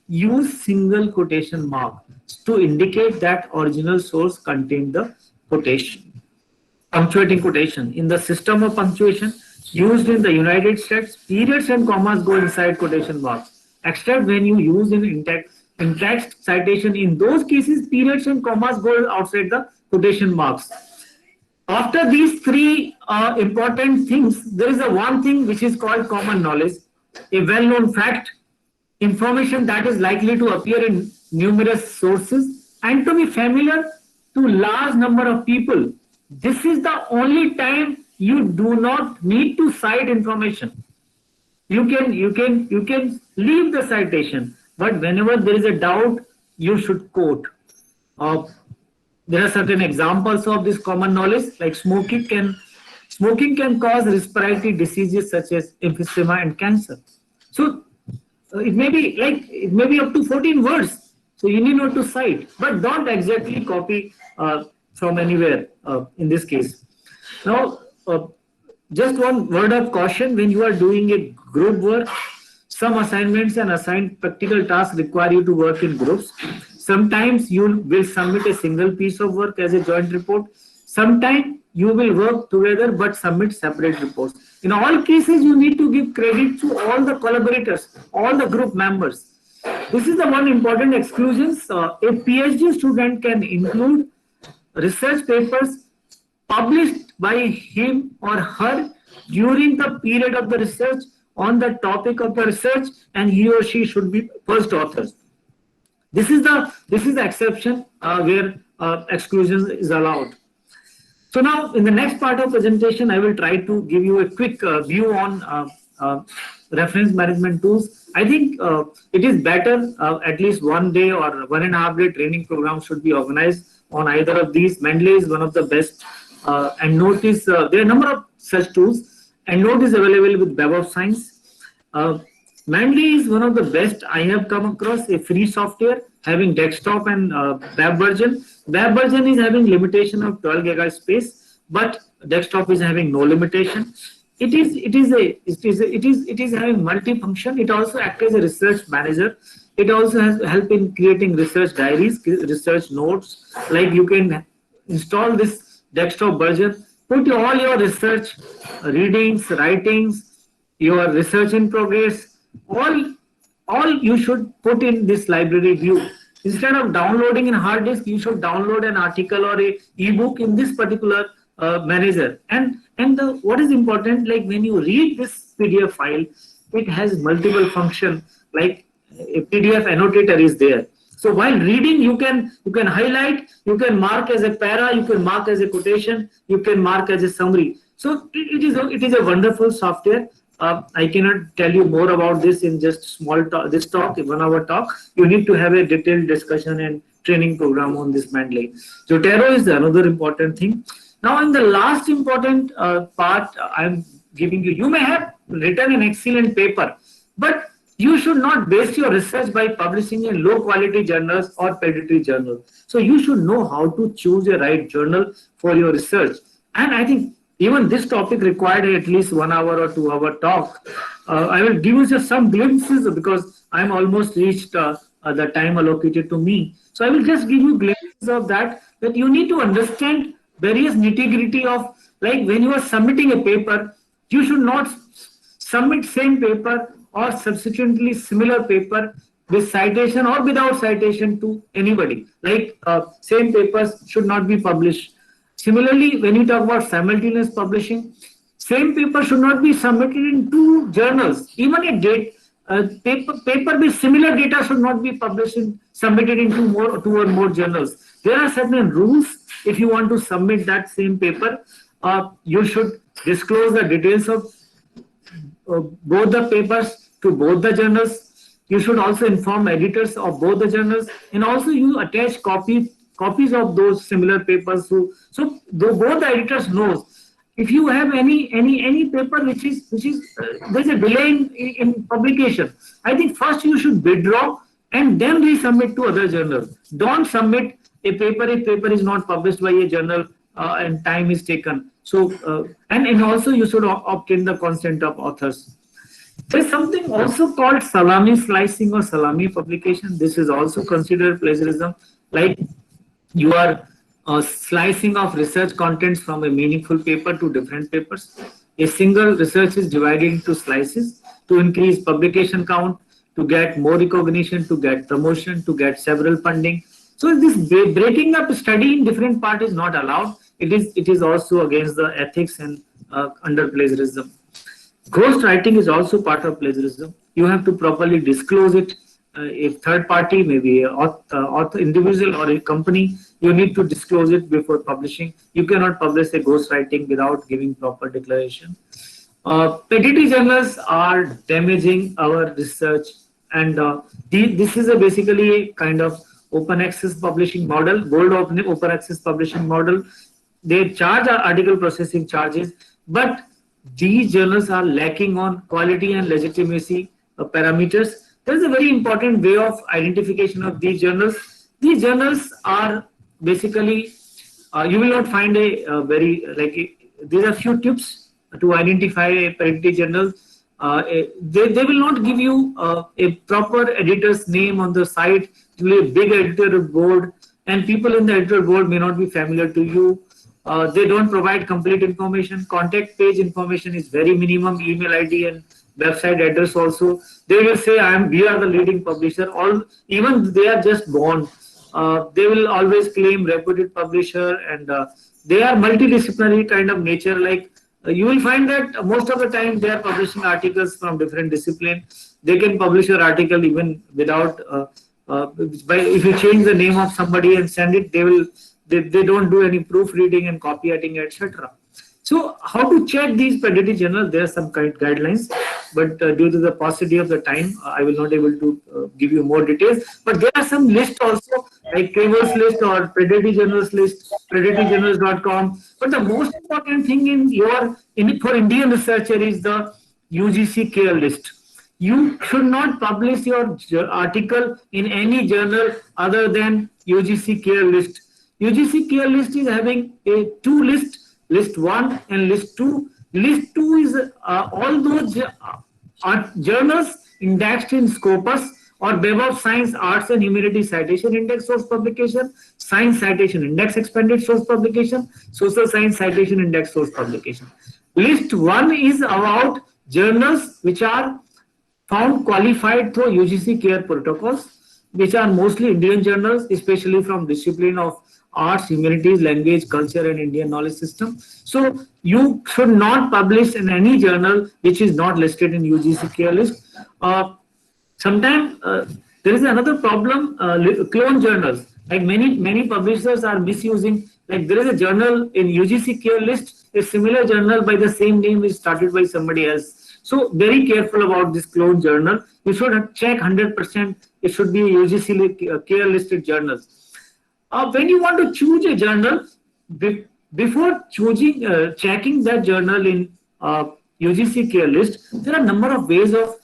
use single quotation mark to indicate that original source contained the quotation. Punctuating quotation. In the system of punctuation used in the United States, periods and commas go inside quotation marks, except when you use in text citation. In those cases, periods and commas go outside the quotation marks. After these three important things, there is a one thing which is called common knowledge, a well-known fact, information that is likely to appear in numerous sources and to be familiar to large number of people. This is the only time you do not need to cite information. You can leave the citation, but whenever there is a doubt, you should quote. There are certain examples of this common knowledge, like smoking can cause respiratory diseases such as emphysema and cancer. So it may be up to 14 words. So you need not to cite, but don't exactly copy from anywhere in this case. Now, just one word of caution: when you are doing a group work, some assignments and assigned practical tasks require you to work in groups. Sometimes you will submit a single piece of work as a joint report. Sometimes you will work together but submit separate reports. In all cases, you need to give credit to all the collaborators, all the group members. This is the one important exclusion. A PhD student can include research papers published by him or her during the period of the research on the topic of the research, and he or she should be first authors. This is the exception where exclusion is allowed. So now, in the next part of presentation, I will try to give you a quick view on reference management tools. I think it is better at least 1 day or 1.5 day training program should be organized on either of these. Mendeley is one of the best, and EndNote is there are a number of such tools. EndNote is available with Web of Science. Mendeley is one of the best I have come across, a free software having desktop and web version. Web version is having limitation of 12 GB space, but desktop is having no limitation. It is having multifunction. It also acts as a research manager. It also has help in creating research diaries, research notes. Like, you can install this desktop version, put all your research readings, writings, your research in progress, all you should put in this library view. Instead of downloading in hard disk, you should download an article or a ebook in this particular manager. And what is important, like when you read this PDF file, it has multiple function, like a PDF annotator is there. So while reading, you can highlight, you can mark as a para, you can mark as a quotation, you can mark as a summary. So it is a wonderful software. I cannot tell you more about this in just small talk, this talk, a 1 hour talk. You need to have a detailed discussion and training program on this Mendeley. Zotero is another important thing. Now, in the last important part I'm giving you, you may have written an excellent paper, but you should not base your research by publishing in low quality journals or pedantry journals. So you should know how to choose a right journal for your research. And I think even this topic required at least 1 hour or 2 hour talk. I will give you just some glimpses because I'm almost reached the time allocated to me. So I will just give you glimpses of that you need to understand various nitty-gritty of, like, when you are submitting a paper, you should not submit same paper or subsequently similar paper with citation or without citation to anybody. Like, same papers should not be published. Similarly, when you talk about simultaneous publishing, same paper should not be submitted in 2 journals. Even a paper with similar data should not be submitted in 2 or more journals. There are certain rules if you want to submit that same paper, you should disclose the details of both the papers to both the journals. You should also inform editors of both the journals, and also you attach copies of those similar papers. So both the editors knows if you have any paper which is there's a delay in publication. I think first you should withdraw and then resubmit to other journals. Don't submit a paper if paper is not published by a journal and time is taken. So and also you should obtain the consent of authors. There's something also called salami slicing or salami publication. This is also considered plagiarism. Like you are slicing of research contents from a meaningful paper to different papers. A single research is divided into slices to increase publication count, to get more recognition, to get promotion, to get several funding. So this breaking up study in different parts is not allowed. It is also against the ethics and under plagiarism. Ghost writing is also part of plagiarism. You have to properly disclose it. If third party, maybe author, individual or a company, you need to disclose it before publishing. You cannot publish a ghost writing without giving proper declaration. Petty journals are damaging our research, and this is basically a kind of open access publishing model, gold open access publishing model. They charge article processing charges, but these journals are lacking on quality and legitimacy parameters. There is a very important way of identification of these journals. These journals are basically, you will not find a very, there are few tips to identify a parity journal. They will not give you a proper editor's name on the site. It will be a big editorial board, and people in the editorial board may not be familiar to you. They don't provide complete information. Contact page information is very minimum, email ID and website address also. They will say, we are the leading publisher. Even they are just born. They will always claim reputed publisher, and they are multidisciplinary kind of nature. Like you will find that most of the time they are publishing articles from different disciplines. They can publish your article even without, if you change the name of somebody and send it, they don't do any proofreading and copy editing, etc. So how to check these predatory journals? There are some guidelines, but due to the paucity of the time, I will not able to give you more details. But there are some lists also, like Craver's list or predatory journals list, predatorjournals.com. But the most important thing for Indian researcher is the UGC care list. You should not publish your article in any journal other than UGC care list. UGC care list is having two lists, list 1 and list 2. List 2 is all those journals indexed in Scopus or Web of Science, Arts and Humanities Citation Index source publication, Science Citation Index expanded source publication, Social Science Citation Index source publication. List 1 is about journals which are found qualified through UGC care protocols, which are mostly Indian journals, especially from discipline of arts, humanities, language, culture, and Indian knowledge system. So you should not publish in any journal which is not listed in UGC care list. Sometimes there is another problem, clone journals. Like many publishers are misusing, like there is a journal in UGC care list, a similar journal by the same name is started by somebody else. So very careful about this clone journal. You should check 100%. It should be a UGC care listed journal. When you want to choose a journal, before choosing, checking that journal in UGC care list, there are a number of ways of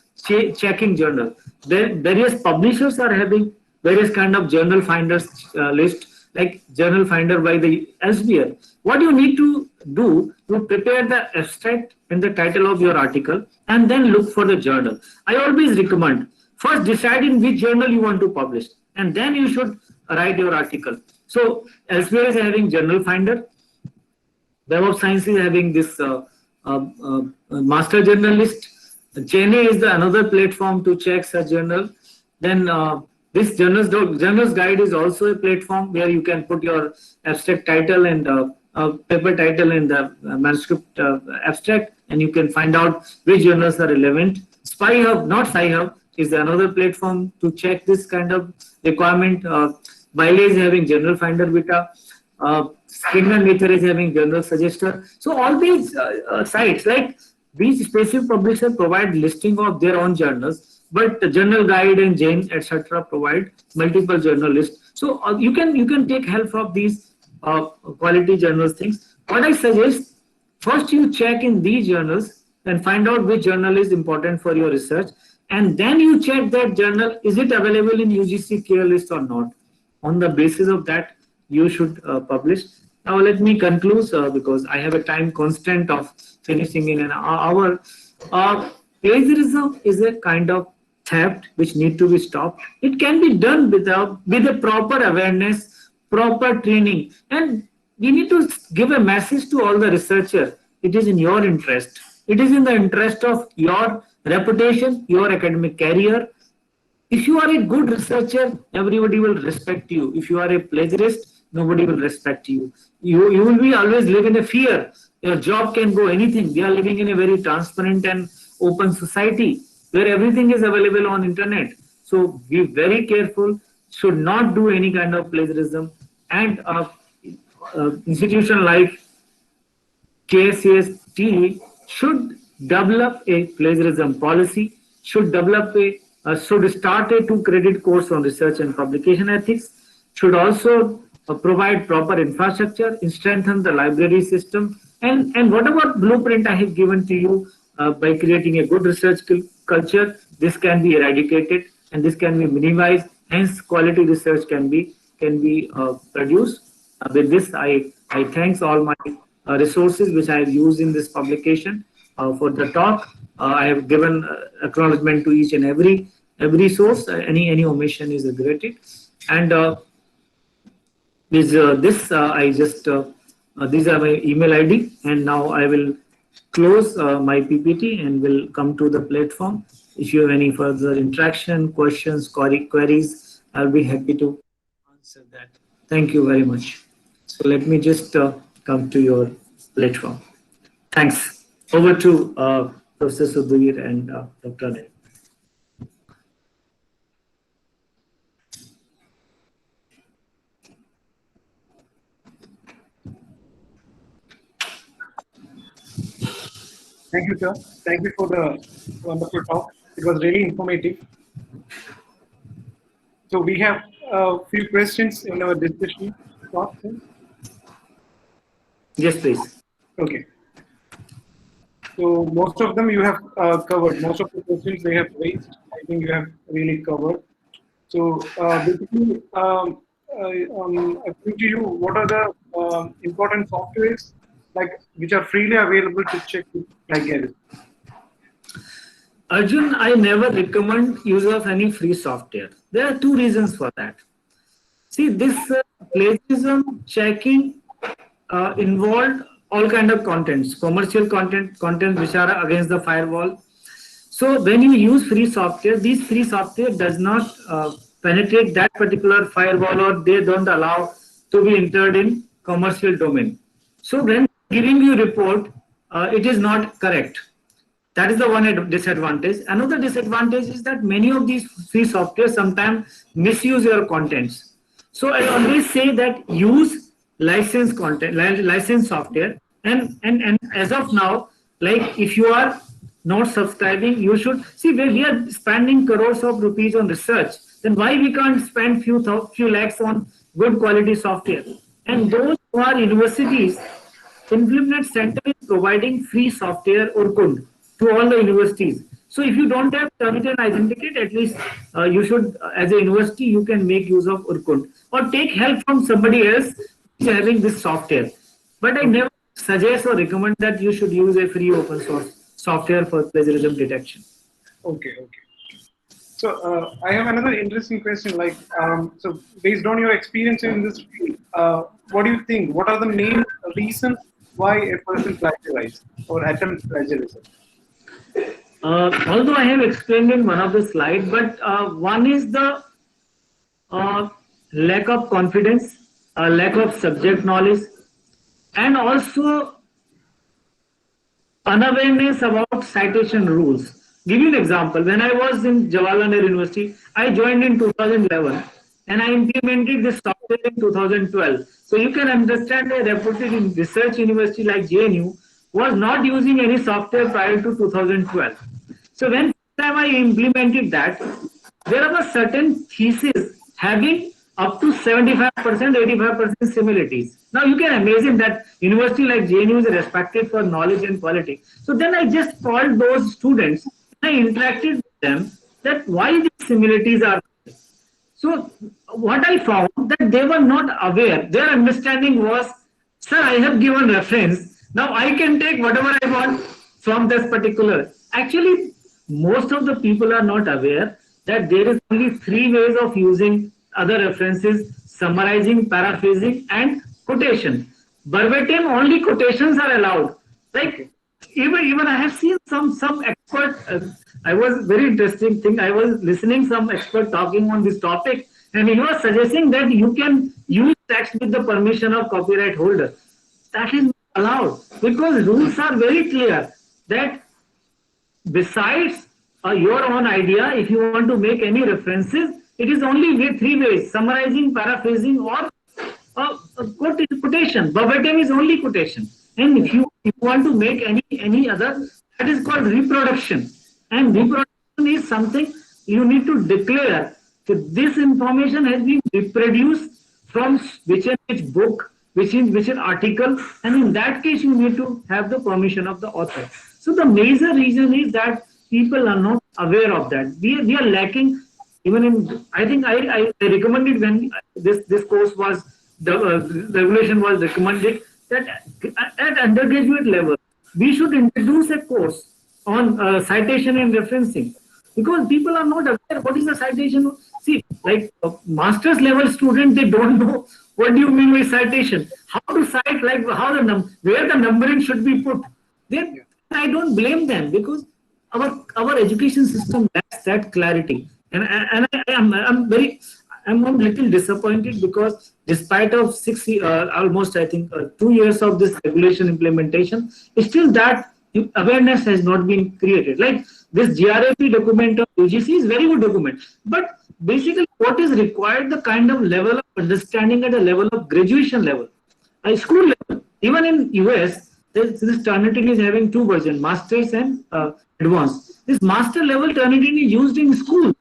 checking journal. Various publishers are having various kind of journal finders list, like journal finder by the Elsevier. What you need to do to prepare the abstract and the title of your article, and then look for the journal. I always recommend first decide in which journal you want to publish, and then you should write your article. So Elsevier is having journal finder. Web of Science is having this master journal list. JNA is another platform to check such journal. Then this journals guide is also a platform where you can put your abstract title and paper title and the manuscript abstract, and you can find out which journals are relevant. SciHub, not SciHub, is another platform to check this kind of requirement. Biley is having Journal Finder Beta. Springer Nature is having journal suggester. So all these sites, like these specific publishers provide listing of their own journals, but the Journal Guide and Jane, etc., provide multiple journal lists. So you can take help from these quality journals things. What I suggest, first you check in these journals and find out which journal is important for your research, and then you check that journal, is it available in UGC care list or not. On the basis of that, you should publish. Now let me conclude because I have a time constant of finishing in an hour. Plagiarism is a kind of theft which need to be stopped. It can be done with a proper awareness, proper training, and we need to give a message to all the researchers. It is in your interest. It is in the interest of your reputation, your academic career. If you are a good researcher, everybody will respect you. If you are a plagiarist, nobody will respect you. You will be always live in a fear. Your job can go anything. We are living in a very transparent and open society where everything is available on internet. So be very careful. Should not do any kind of plagiarism. And institution like KSCST should develop a plagiarism policy. Should develop should start a 2 credit course on research and publication ethics, should also provide proper infrastructure, strengthen the library system, and whatever blueprint I have given to you by creating a good research culture, this can be eradicated and this can be minimized, hence quality research can be produced. With this, I thanks all my resources which I have used in this publication for the talk. I have given acknowledgement to each and every source. Any omission is regretted. And these are my email ID. And now I will close my PPT and will come to the platform. If you have any further interaction, questions, queries, I'll be happy to answer that. Thank you very much. So let me just come to your platform. Thanks. Over to Professor Sudhir and Dr. Anil. Thank you, sir. Thank you for the wonderful talk. It was really informative. So we have a few questions in our discussion. Yes, please. Okay. So most of them you have covered. Most of the questions they have raised, I think you have really covered. So basically, according to you, what are the important softwares which are freely available to check plagiarism? Arjun, I never recommend use of any free software. There are 2 reasons for that. See, this plagiarism checking involved all kind of contents, commercial content which are against the firewall. So when you use free software, these free software does not penetrate that particular firewall, or they don't allow to be entered in commercial domain. So when giving you report, it is not correct. That is the one disadvantage. Another disadvantage is that many of these free software sometimes misuse your contents. So I always say that use licensed content, licensed software, and as of now, like if you are not subscribing, you should see where we are spending crores of rupees on research. Then why we can't spend few lakhs on good quality software? And those who are universities, Implement Center is providing free software Urkund to all the universities. So if you don't have Turnitin and Identikit, at least you should, as a university, you can make use of Urkund or take help from somebody else who is having this software. But I never suggest or recommend that you should use a free open source software for plagiarism detection. Okay. So I have another interesting question. So based on your experience in this field, what do you think? What are the main reasons why a person plagiarizes or attempts plagiarism? Although I have explained in one of the slides, but one is the lack of confidence, lack of subject knowledge, and also unawareness about citation rules. Give you an example. When I was in Jawaharlal Nehru University, I joined in 2011 and I implemented this software in 2012. So you can understand a reputed research university like JNU was not using any software prior to 2012. So when time I implemented that, there was certain thesis having up to 75%, 85% similarities. Now you can imagine that university like JNU is respected for knowledge and quality. So then I just called those students and I interacted with them that why these similarities are there. So what I found that they were not aware. Their understanding was, sir, I have given reference. Now I can take whatever I want from this particular. Actually, most of the people are not aware that there is only 3 ways of using other references: summarizing, paraphrasing, and quotation. Verbatim, only quotations are allowed. Like even I have seen some expert. I was very interesting thing. I was listening some expert talking on this topic, and he was suggesting that you can use text with the permission of copyright holder. That is not allowed because rules are very clear that besides your own idea, if you want to make any references, it is only 3 ways: summarizing, paraphrasing, or quotation. Verbatim is only quotation. And if you want to make any other, that is called reproduction. And reproduction is something you need to declare that this information has been reproduced from which book, which article, and in that case you need to have the permission of the author. So the major reason is that people are not aware of that. We are lacking. Even in, I think I recommended when this course was, the regulation was recommended, that at undergraduate level, we should introduce a course on citation and referencing, because people are not aware what is the citation. See, like master's level student, they don't know what do you mean by citation, how to cite, like how where the numbering should be put. Then I don't blame them because our education system lacks that clarity. And I'm a little disappointed because despite of almost I think 2 years of this regulation implementation, still that awareness has not been created. Like this GRAP document of UGC is very good document, but basically what is required, the kind of level of understanding at a level of graduation level, a school level. Even in US, this Turnitin is having 2 versions, masters and advanced. This master level Turnitin is used in schools.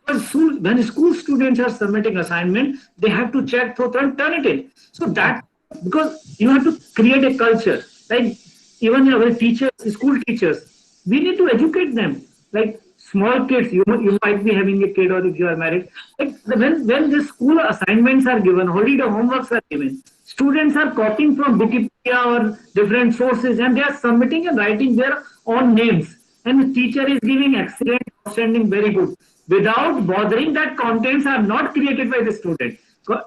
When school students are submitting assignment, they have to check for Turnitin. So that, because you have to create a culture, like even our teachers, school teachers, we need to educate them. Like small kids, you might be having a kid, or if you are married, like when the school assignments are given, holiday homeworks are given, students are copying from Wikipedia or different sources, and they are submitting and writing their own names. And the teacher is giving excellent, outstanding, very good, without bothering that contents are not created by the student.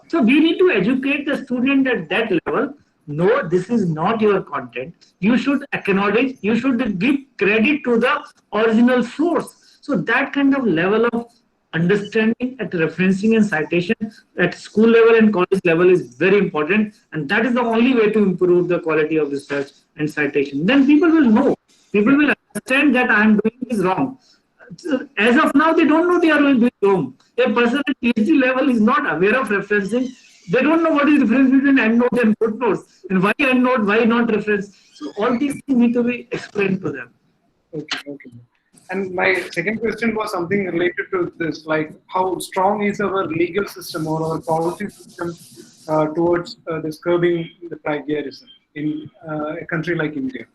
So we need to educate the student at that level. No, this is not your content. You should acknowledge, you should give credit to the original source. So that kind of level of understanding at referencing and citation at school level and college level is very important. And that is the only way to improve the quality of research and citation. Then people will know, people will understand that I am doing this wrong. As of now, they don't know they are doing wrong. A person at PhD level is not aware of referencing. They don't know what is the difference between endnote and footnotes, and why endnote, why not reference. So all these things need to be explained to them. Okay. And my second question was something related to this, like how strong is our legal system or our policy system towards this curbing the plagiarism in a country like India?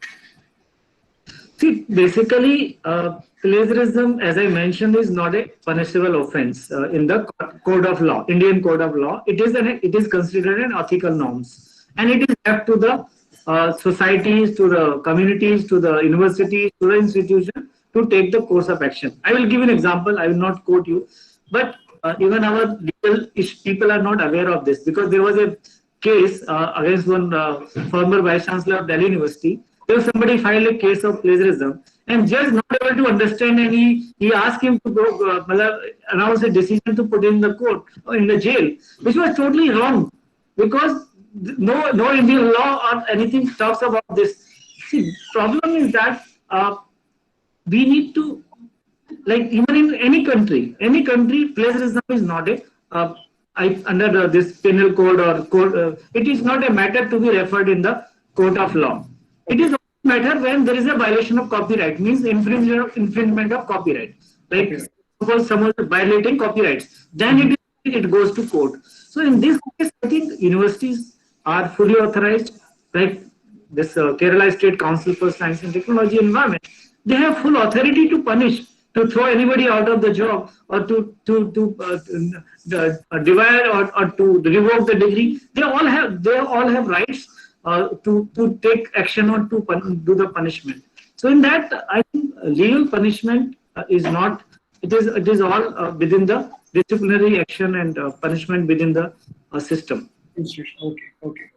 See, basically, plagiarism, as I mentioned, is not a punishable offense in the code of law, Indian code of law. It is considered an ethical norms, and it is left to the societies, to the communities, to the universities, to the institution to take the course of action. I will give an example. I will not quote you, but even our legal people are not aware of this, because there was a case against one former vice chancellor of Delhi University. If somebody filed a case of plagiarism and judge not able to understand, and he asked him to go announce a decision to put in the court or in the jail, which was totally wrong, because no Indian law or anything talks about this. See, problem is that we need to, like even in any country, plagiarism is not a under this penal code or code, it is not a matter to be referred in the court of law. It is a matter when there is a violation of copyright, means infringement of copyright. Like suppose someone is violating copyrights, then it goes to court. So in this case, I think universities are fully authorized, like this Kerala State Council for Science and Technology Environment. They have full authority to punish, to throw anybody out of the job, or to divide or to revoke the degree. They all have rights to take action or to do the punishment. So in that, I think legal punishment is not. It is all within the disciplinary action and punishment within the system. Institution. Okay.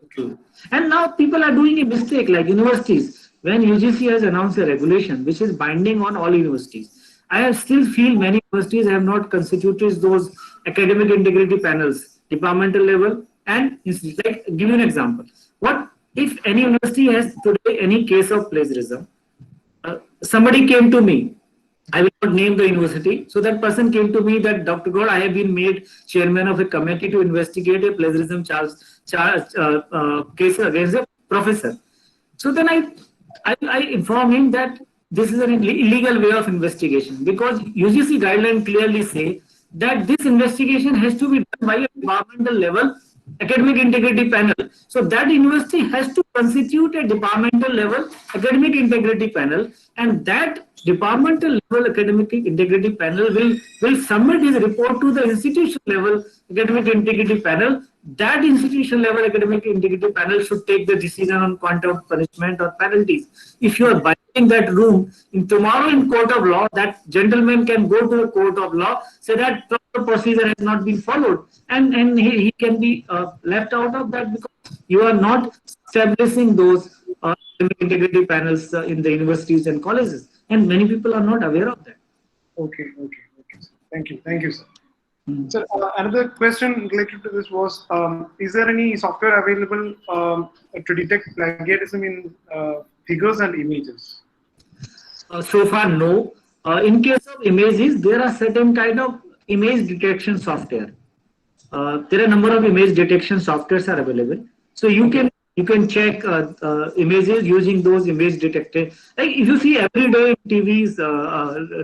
And now people are doing a mistake, like universities. When UGC has announced a regulation which is binding on all universities, I still feel many universities have not constituted those academic integrity panels, departmental level and institute. Like, give you an example. What if any university has today any case of plagiarism? Somebody came to me. I will not name the university. So that person came to me that, Dr. Gaur, I have been made chairman of a committee to investigate a plagiarism case against a professor. So then I inform him that this is an illegal way of investigation, because UGC guidelines clearly say that this investigation has to be done by a departmental level academic integrity panel. So that university has to constitute a departmental level academic integrity panel, and that departmental level academic integrity panel will submit his report to the institution level academic integrity panel. That institution level academic integrity panel should take the decision on quantum punishment or penalties. If you are binding that room tomorrow in court of law, that gentleman can go to a court of law, say that proper procedure has not been followed, and he can be left out of that, because you are not establishing those academic integrity panels in the universities and colleges, and many people are not aware of that. Okay. Thank you, sir. So another question related to this was, is there any software available to detect plagiarism in figures and images? So far, no. In case of images, there are certain kind of image detection software. There are a number of image detection softwares are available. So you can check images using those image detectors. Like if you see every day in TV's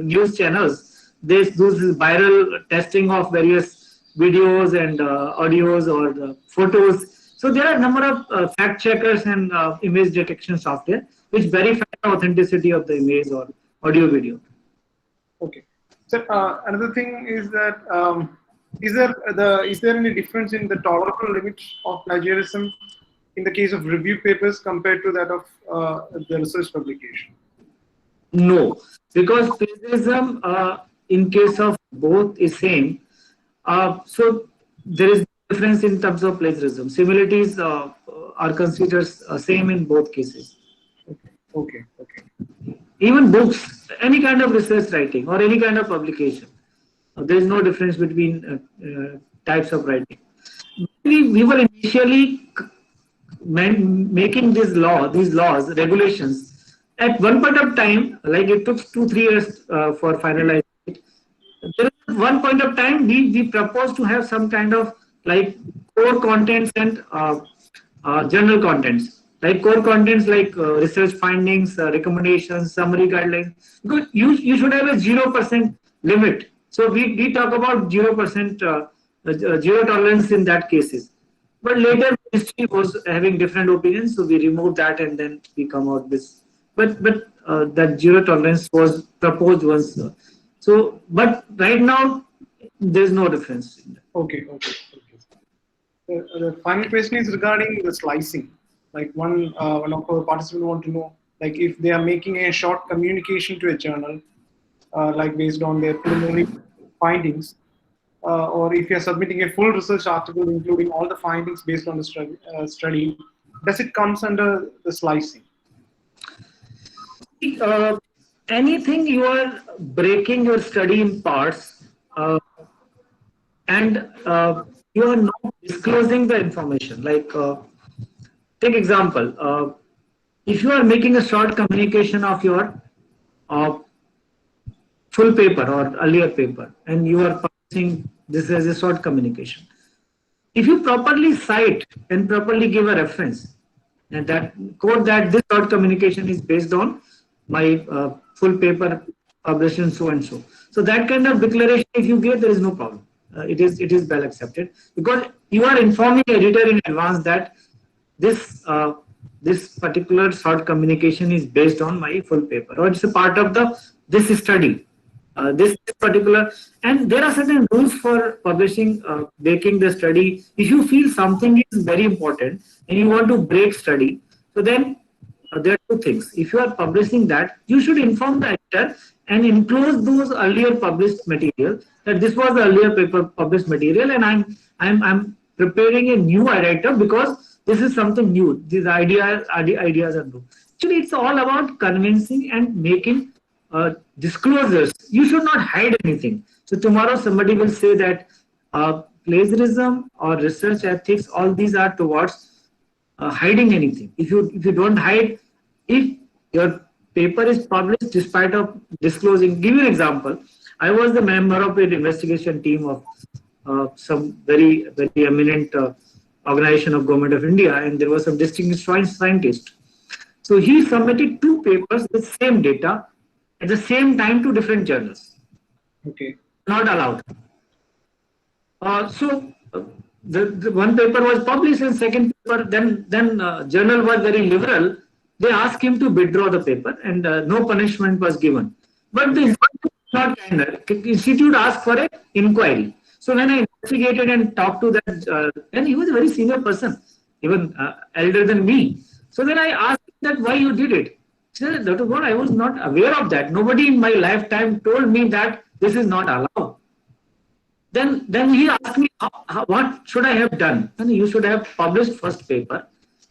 news channels, there's viral testing of various videos and audios or photos. So there are a number of fact checkers and image detection software which verify the authenticity of the image or audio video. Okay. So another thing is that is there any difference in the tolerable limit of plagiarism in the case of review papers compared to that of the research publication? No, because plagiarism in case of both is same. So there is difference in terms of plagiarism. Similarities are considered same in both cases. Okay. Even books, any kind of research writing or any kind of publication, there is no difference between types of writing. We were initially making these laws, regulations. At one point of time, like it took 2-3 years for finalizing it. There is one point of time we proposed to have some kind of like core contents and general contents. Like core contents like research findings, recommendations, summary guidelines. Because you should have a 0% limit. So we talk about 0% zero tolerance in that cases. But later history was having different opinions, so we removed that and then we come out this. But that zero tolerance was proposed once. So, but right now there is no difference. Okay. The final question is regarding the slicing. Like one of our participants want to know, like if they are making a short communication to a journal, like based on their preliminary findings, or if you are submitting a full research article including all the findings based on the study, does it comes under the slicing? Anything you are breaking your study in parts and you are not disclosing the information. Like take example, if you are making a short communication of your full paper or earlier paper and you are publishing this as a short communication, if you properly cite and properly give a reference, and that quote that this short communication is based on my full paper published in so and so. So that kind of declaration, if you give, there is no problem. It is well accepted, because you are informing the editor in advance that this particular short communication is based on my full paper, or it's a part of this study. This particular, and there are certain rules for publishing, breaking the study. If you feel something is very important and you want to break study, so then there are two things. If you are publishing that, you should inform the editor and enclose those earlier published material, that this was the earlier paper published material, and I'm preparing a new write-up because this is something new. These ideas are new. Actually, it's all about convincing and making disclosures. You should not hide anything. So tomorrow somebody will say that plagiarism or research ethics, all these are towards hiding anything. If you don't hide, if your paper is published despite of disclosing. Give you an example. I was the member of an investigation team of some very eminent organization of Government of India, and there was some distinguished scientist. So he submitted 2 papers with same data at the same time to different journals. Okay. Not allowed. So the one paper was published, and second paper, then journal was very liberal. They asked him to withdraw the paper, and no punishment was given. But the institute asked for an inquiry. So when I investigated and talked to that, and he was a very senior person, even elder than me. So then I asked that why you did it. He said, Dr. God, I was not aware of that. Nobody in my lifetime told me that this is not allowed. Then he asked me, what should I have done? And you should have published first paper,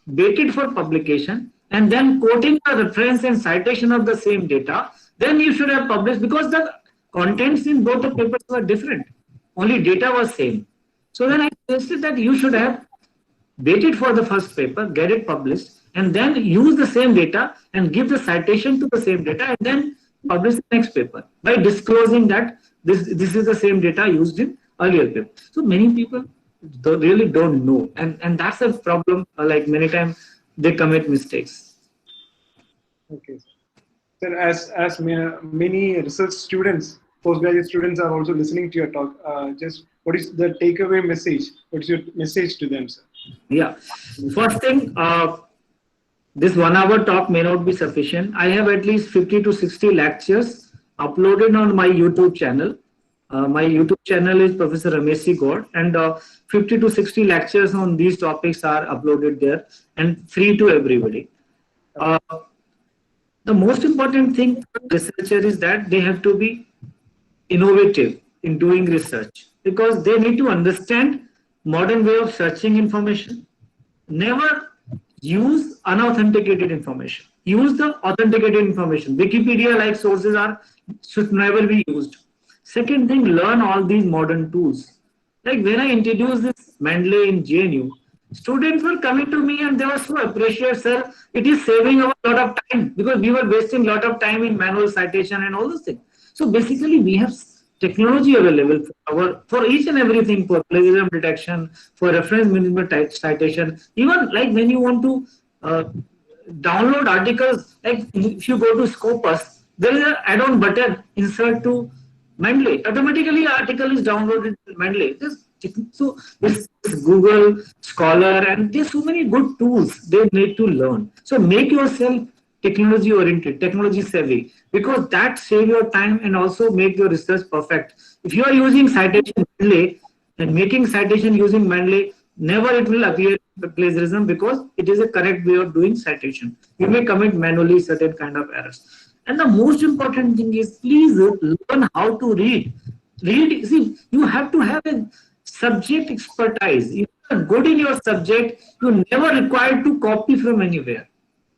waited for publication, and then quoting the reference and citation of the same data, then you should have published, because the contents in both the papers were different. Only data was same. So then I suggested that you should have waited for the first paper, get it published, and then use the same data and give the citation to the same data, and then publish the next paper by disclosing that this is the same data used in earlier paper. So many people really don't know, and that's a problem. Like many times they commit mistakes. Okay, sir. As many research students, postgraduate students are also listening to your talk. Just what is the takeaway message? What is your message to them, sir? Yeah. First thing, this 1 hour talk may not be sufficient. I have at least 50 to 60 lectures uploaded on my YouTube channel. My YouTube channel is Professor Ramesh God, and 50 to 60 lectures on these topics are uploaded there and free to everybody. The most important thing for researcher is that they have to be innovative in doing research, because they need to understand modern way of searching information. Never use unauthenticated information. Use the authenticated information. Wikipedia like sources should never be used. Second thing, learn all these modern tools. Like when I introduced this Mendeley in JNU, students were coming to me and they were so appreciative, sir. It is saving a lot of time, because we were wasting a lot of time in manual citation and all those things. So basically, we have technology available for each and everything, for plagiarism detection, for reference management citation. Even like when you want to download articles, like if you go to Scopus, there is an add-on button, insert to Mendeley. Automatically, article is downloaded to Mendeley. So this Google Scholar, and there's so many good tools they need to learn. So make yourself technology oriented, technology savvy, because that save your time and also make your research perfect. If you are using citation Mendeley and making citation using Mendeley, never it will appear plagiarism, because it is a correct way of doing citation. You may commit manually certain kind of errors. And the most important thing is, please learn how to read. See, you have to have a subject expertise. If you are good in your subject, you never required to copy from anywhere.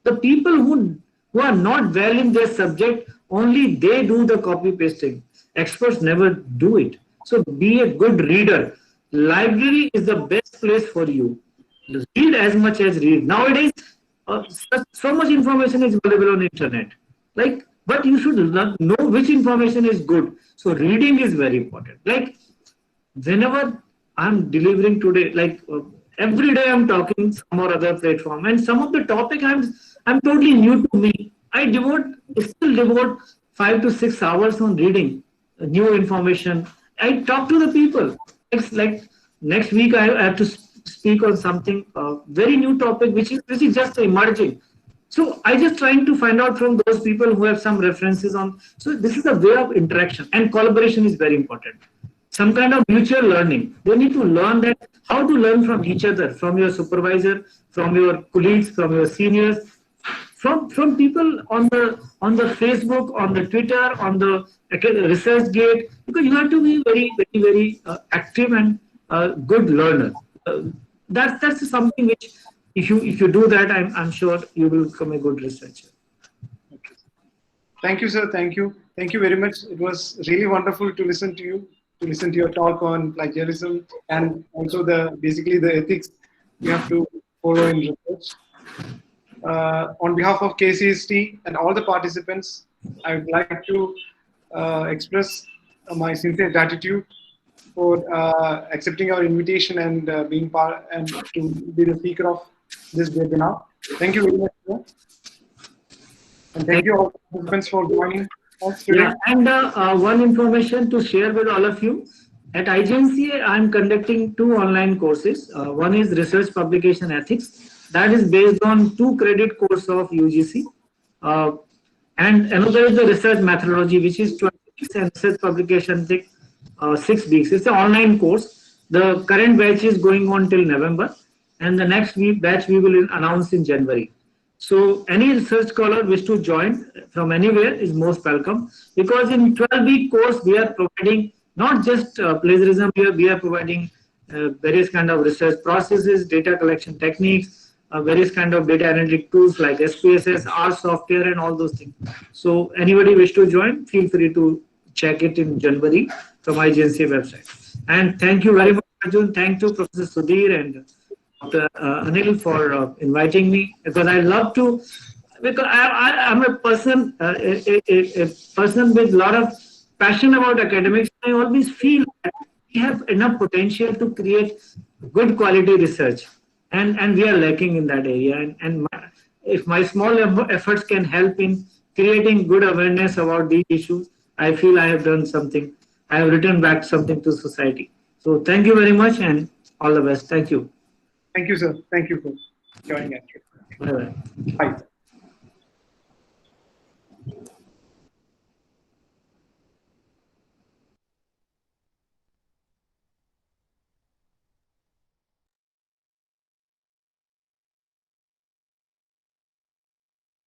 The people who are not well in their subject, only they do the copy pasting. Experts never do it. So be a good reader. Library is the best place for you. Read as much as read. Nowadays, so much information is available on the internet. But you should know which information is good. So reading is very important. Like whenever I'm delivering today. Like every day, I'm talking some or other platform, and some of the topic I'm totally new to me. I still devote 5 to 6 hours on reading new information. I talk to the people. It's like next week I have to speak on something very new topic, which is just emerging. So I just trying to find out from those people who have some references on. So this is a way of interaction, and collaboration is very important. Some kind of mutual learning. They need to learn that how to learn from each other, from your supervisor, from your colleagues, from your seniors, from people on the Facebook, on the Twitter, on the ResearchGate, because you have to be very active and good learner. That's something which if you do that, I'm sure you will become a good researcher. Thank you, sir. Thank you very much. It was really wonderful to listen to you, to listen to your talk on plagiarism, and also basically the ethics you have to follow in research. On behalf of KCST and all the participants, I would like to express my sincere gratitude for accepting our invitation and being part and to be the speaker of this webinar. Thank you very much, sir. And thank you all participants for joining us today. Yeah, and one information to share with all of you. At IGNCA, I'm conducting 2 online courses. One is Research Publication Ethics. That is based on 2 credit course of UGC. And another is the Research Methodology, which is 12 weeks, and Research Publication Ethics 6 weeks. It's an online course. The current batch is going on till November, and the next batch we will announce in January. So any research scholar wish to join from anywhere is most welcome, because in 12-week course we are providing not just plagiarism. We are providing various kind of research processes, data collection techniques, various kind of data analytic tools like SPSS, R software, and all those things. So anybody wish to join, feel free to check it in January from IGNCA website. And thank you very much, Arjun. Thank you, Professor Sudhir and Dr. Anil for inviting me, because I love to, because I'm a person, a person with a lot of passion about academics. I always feel that we have enough potential to create good quality research, and we are lacking in that area. And if my small efforts can help in creating good awareness about these issues, I feel I have done something. I have written back something to society. So thank you very much, and all the best. Thank you. Thank you, sir. Thank you for joining us. Bye-bye. Bye.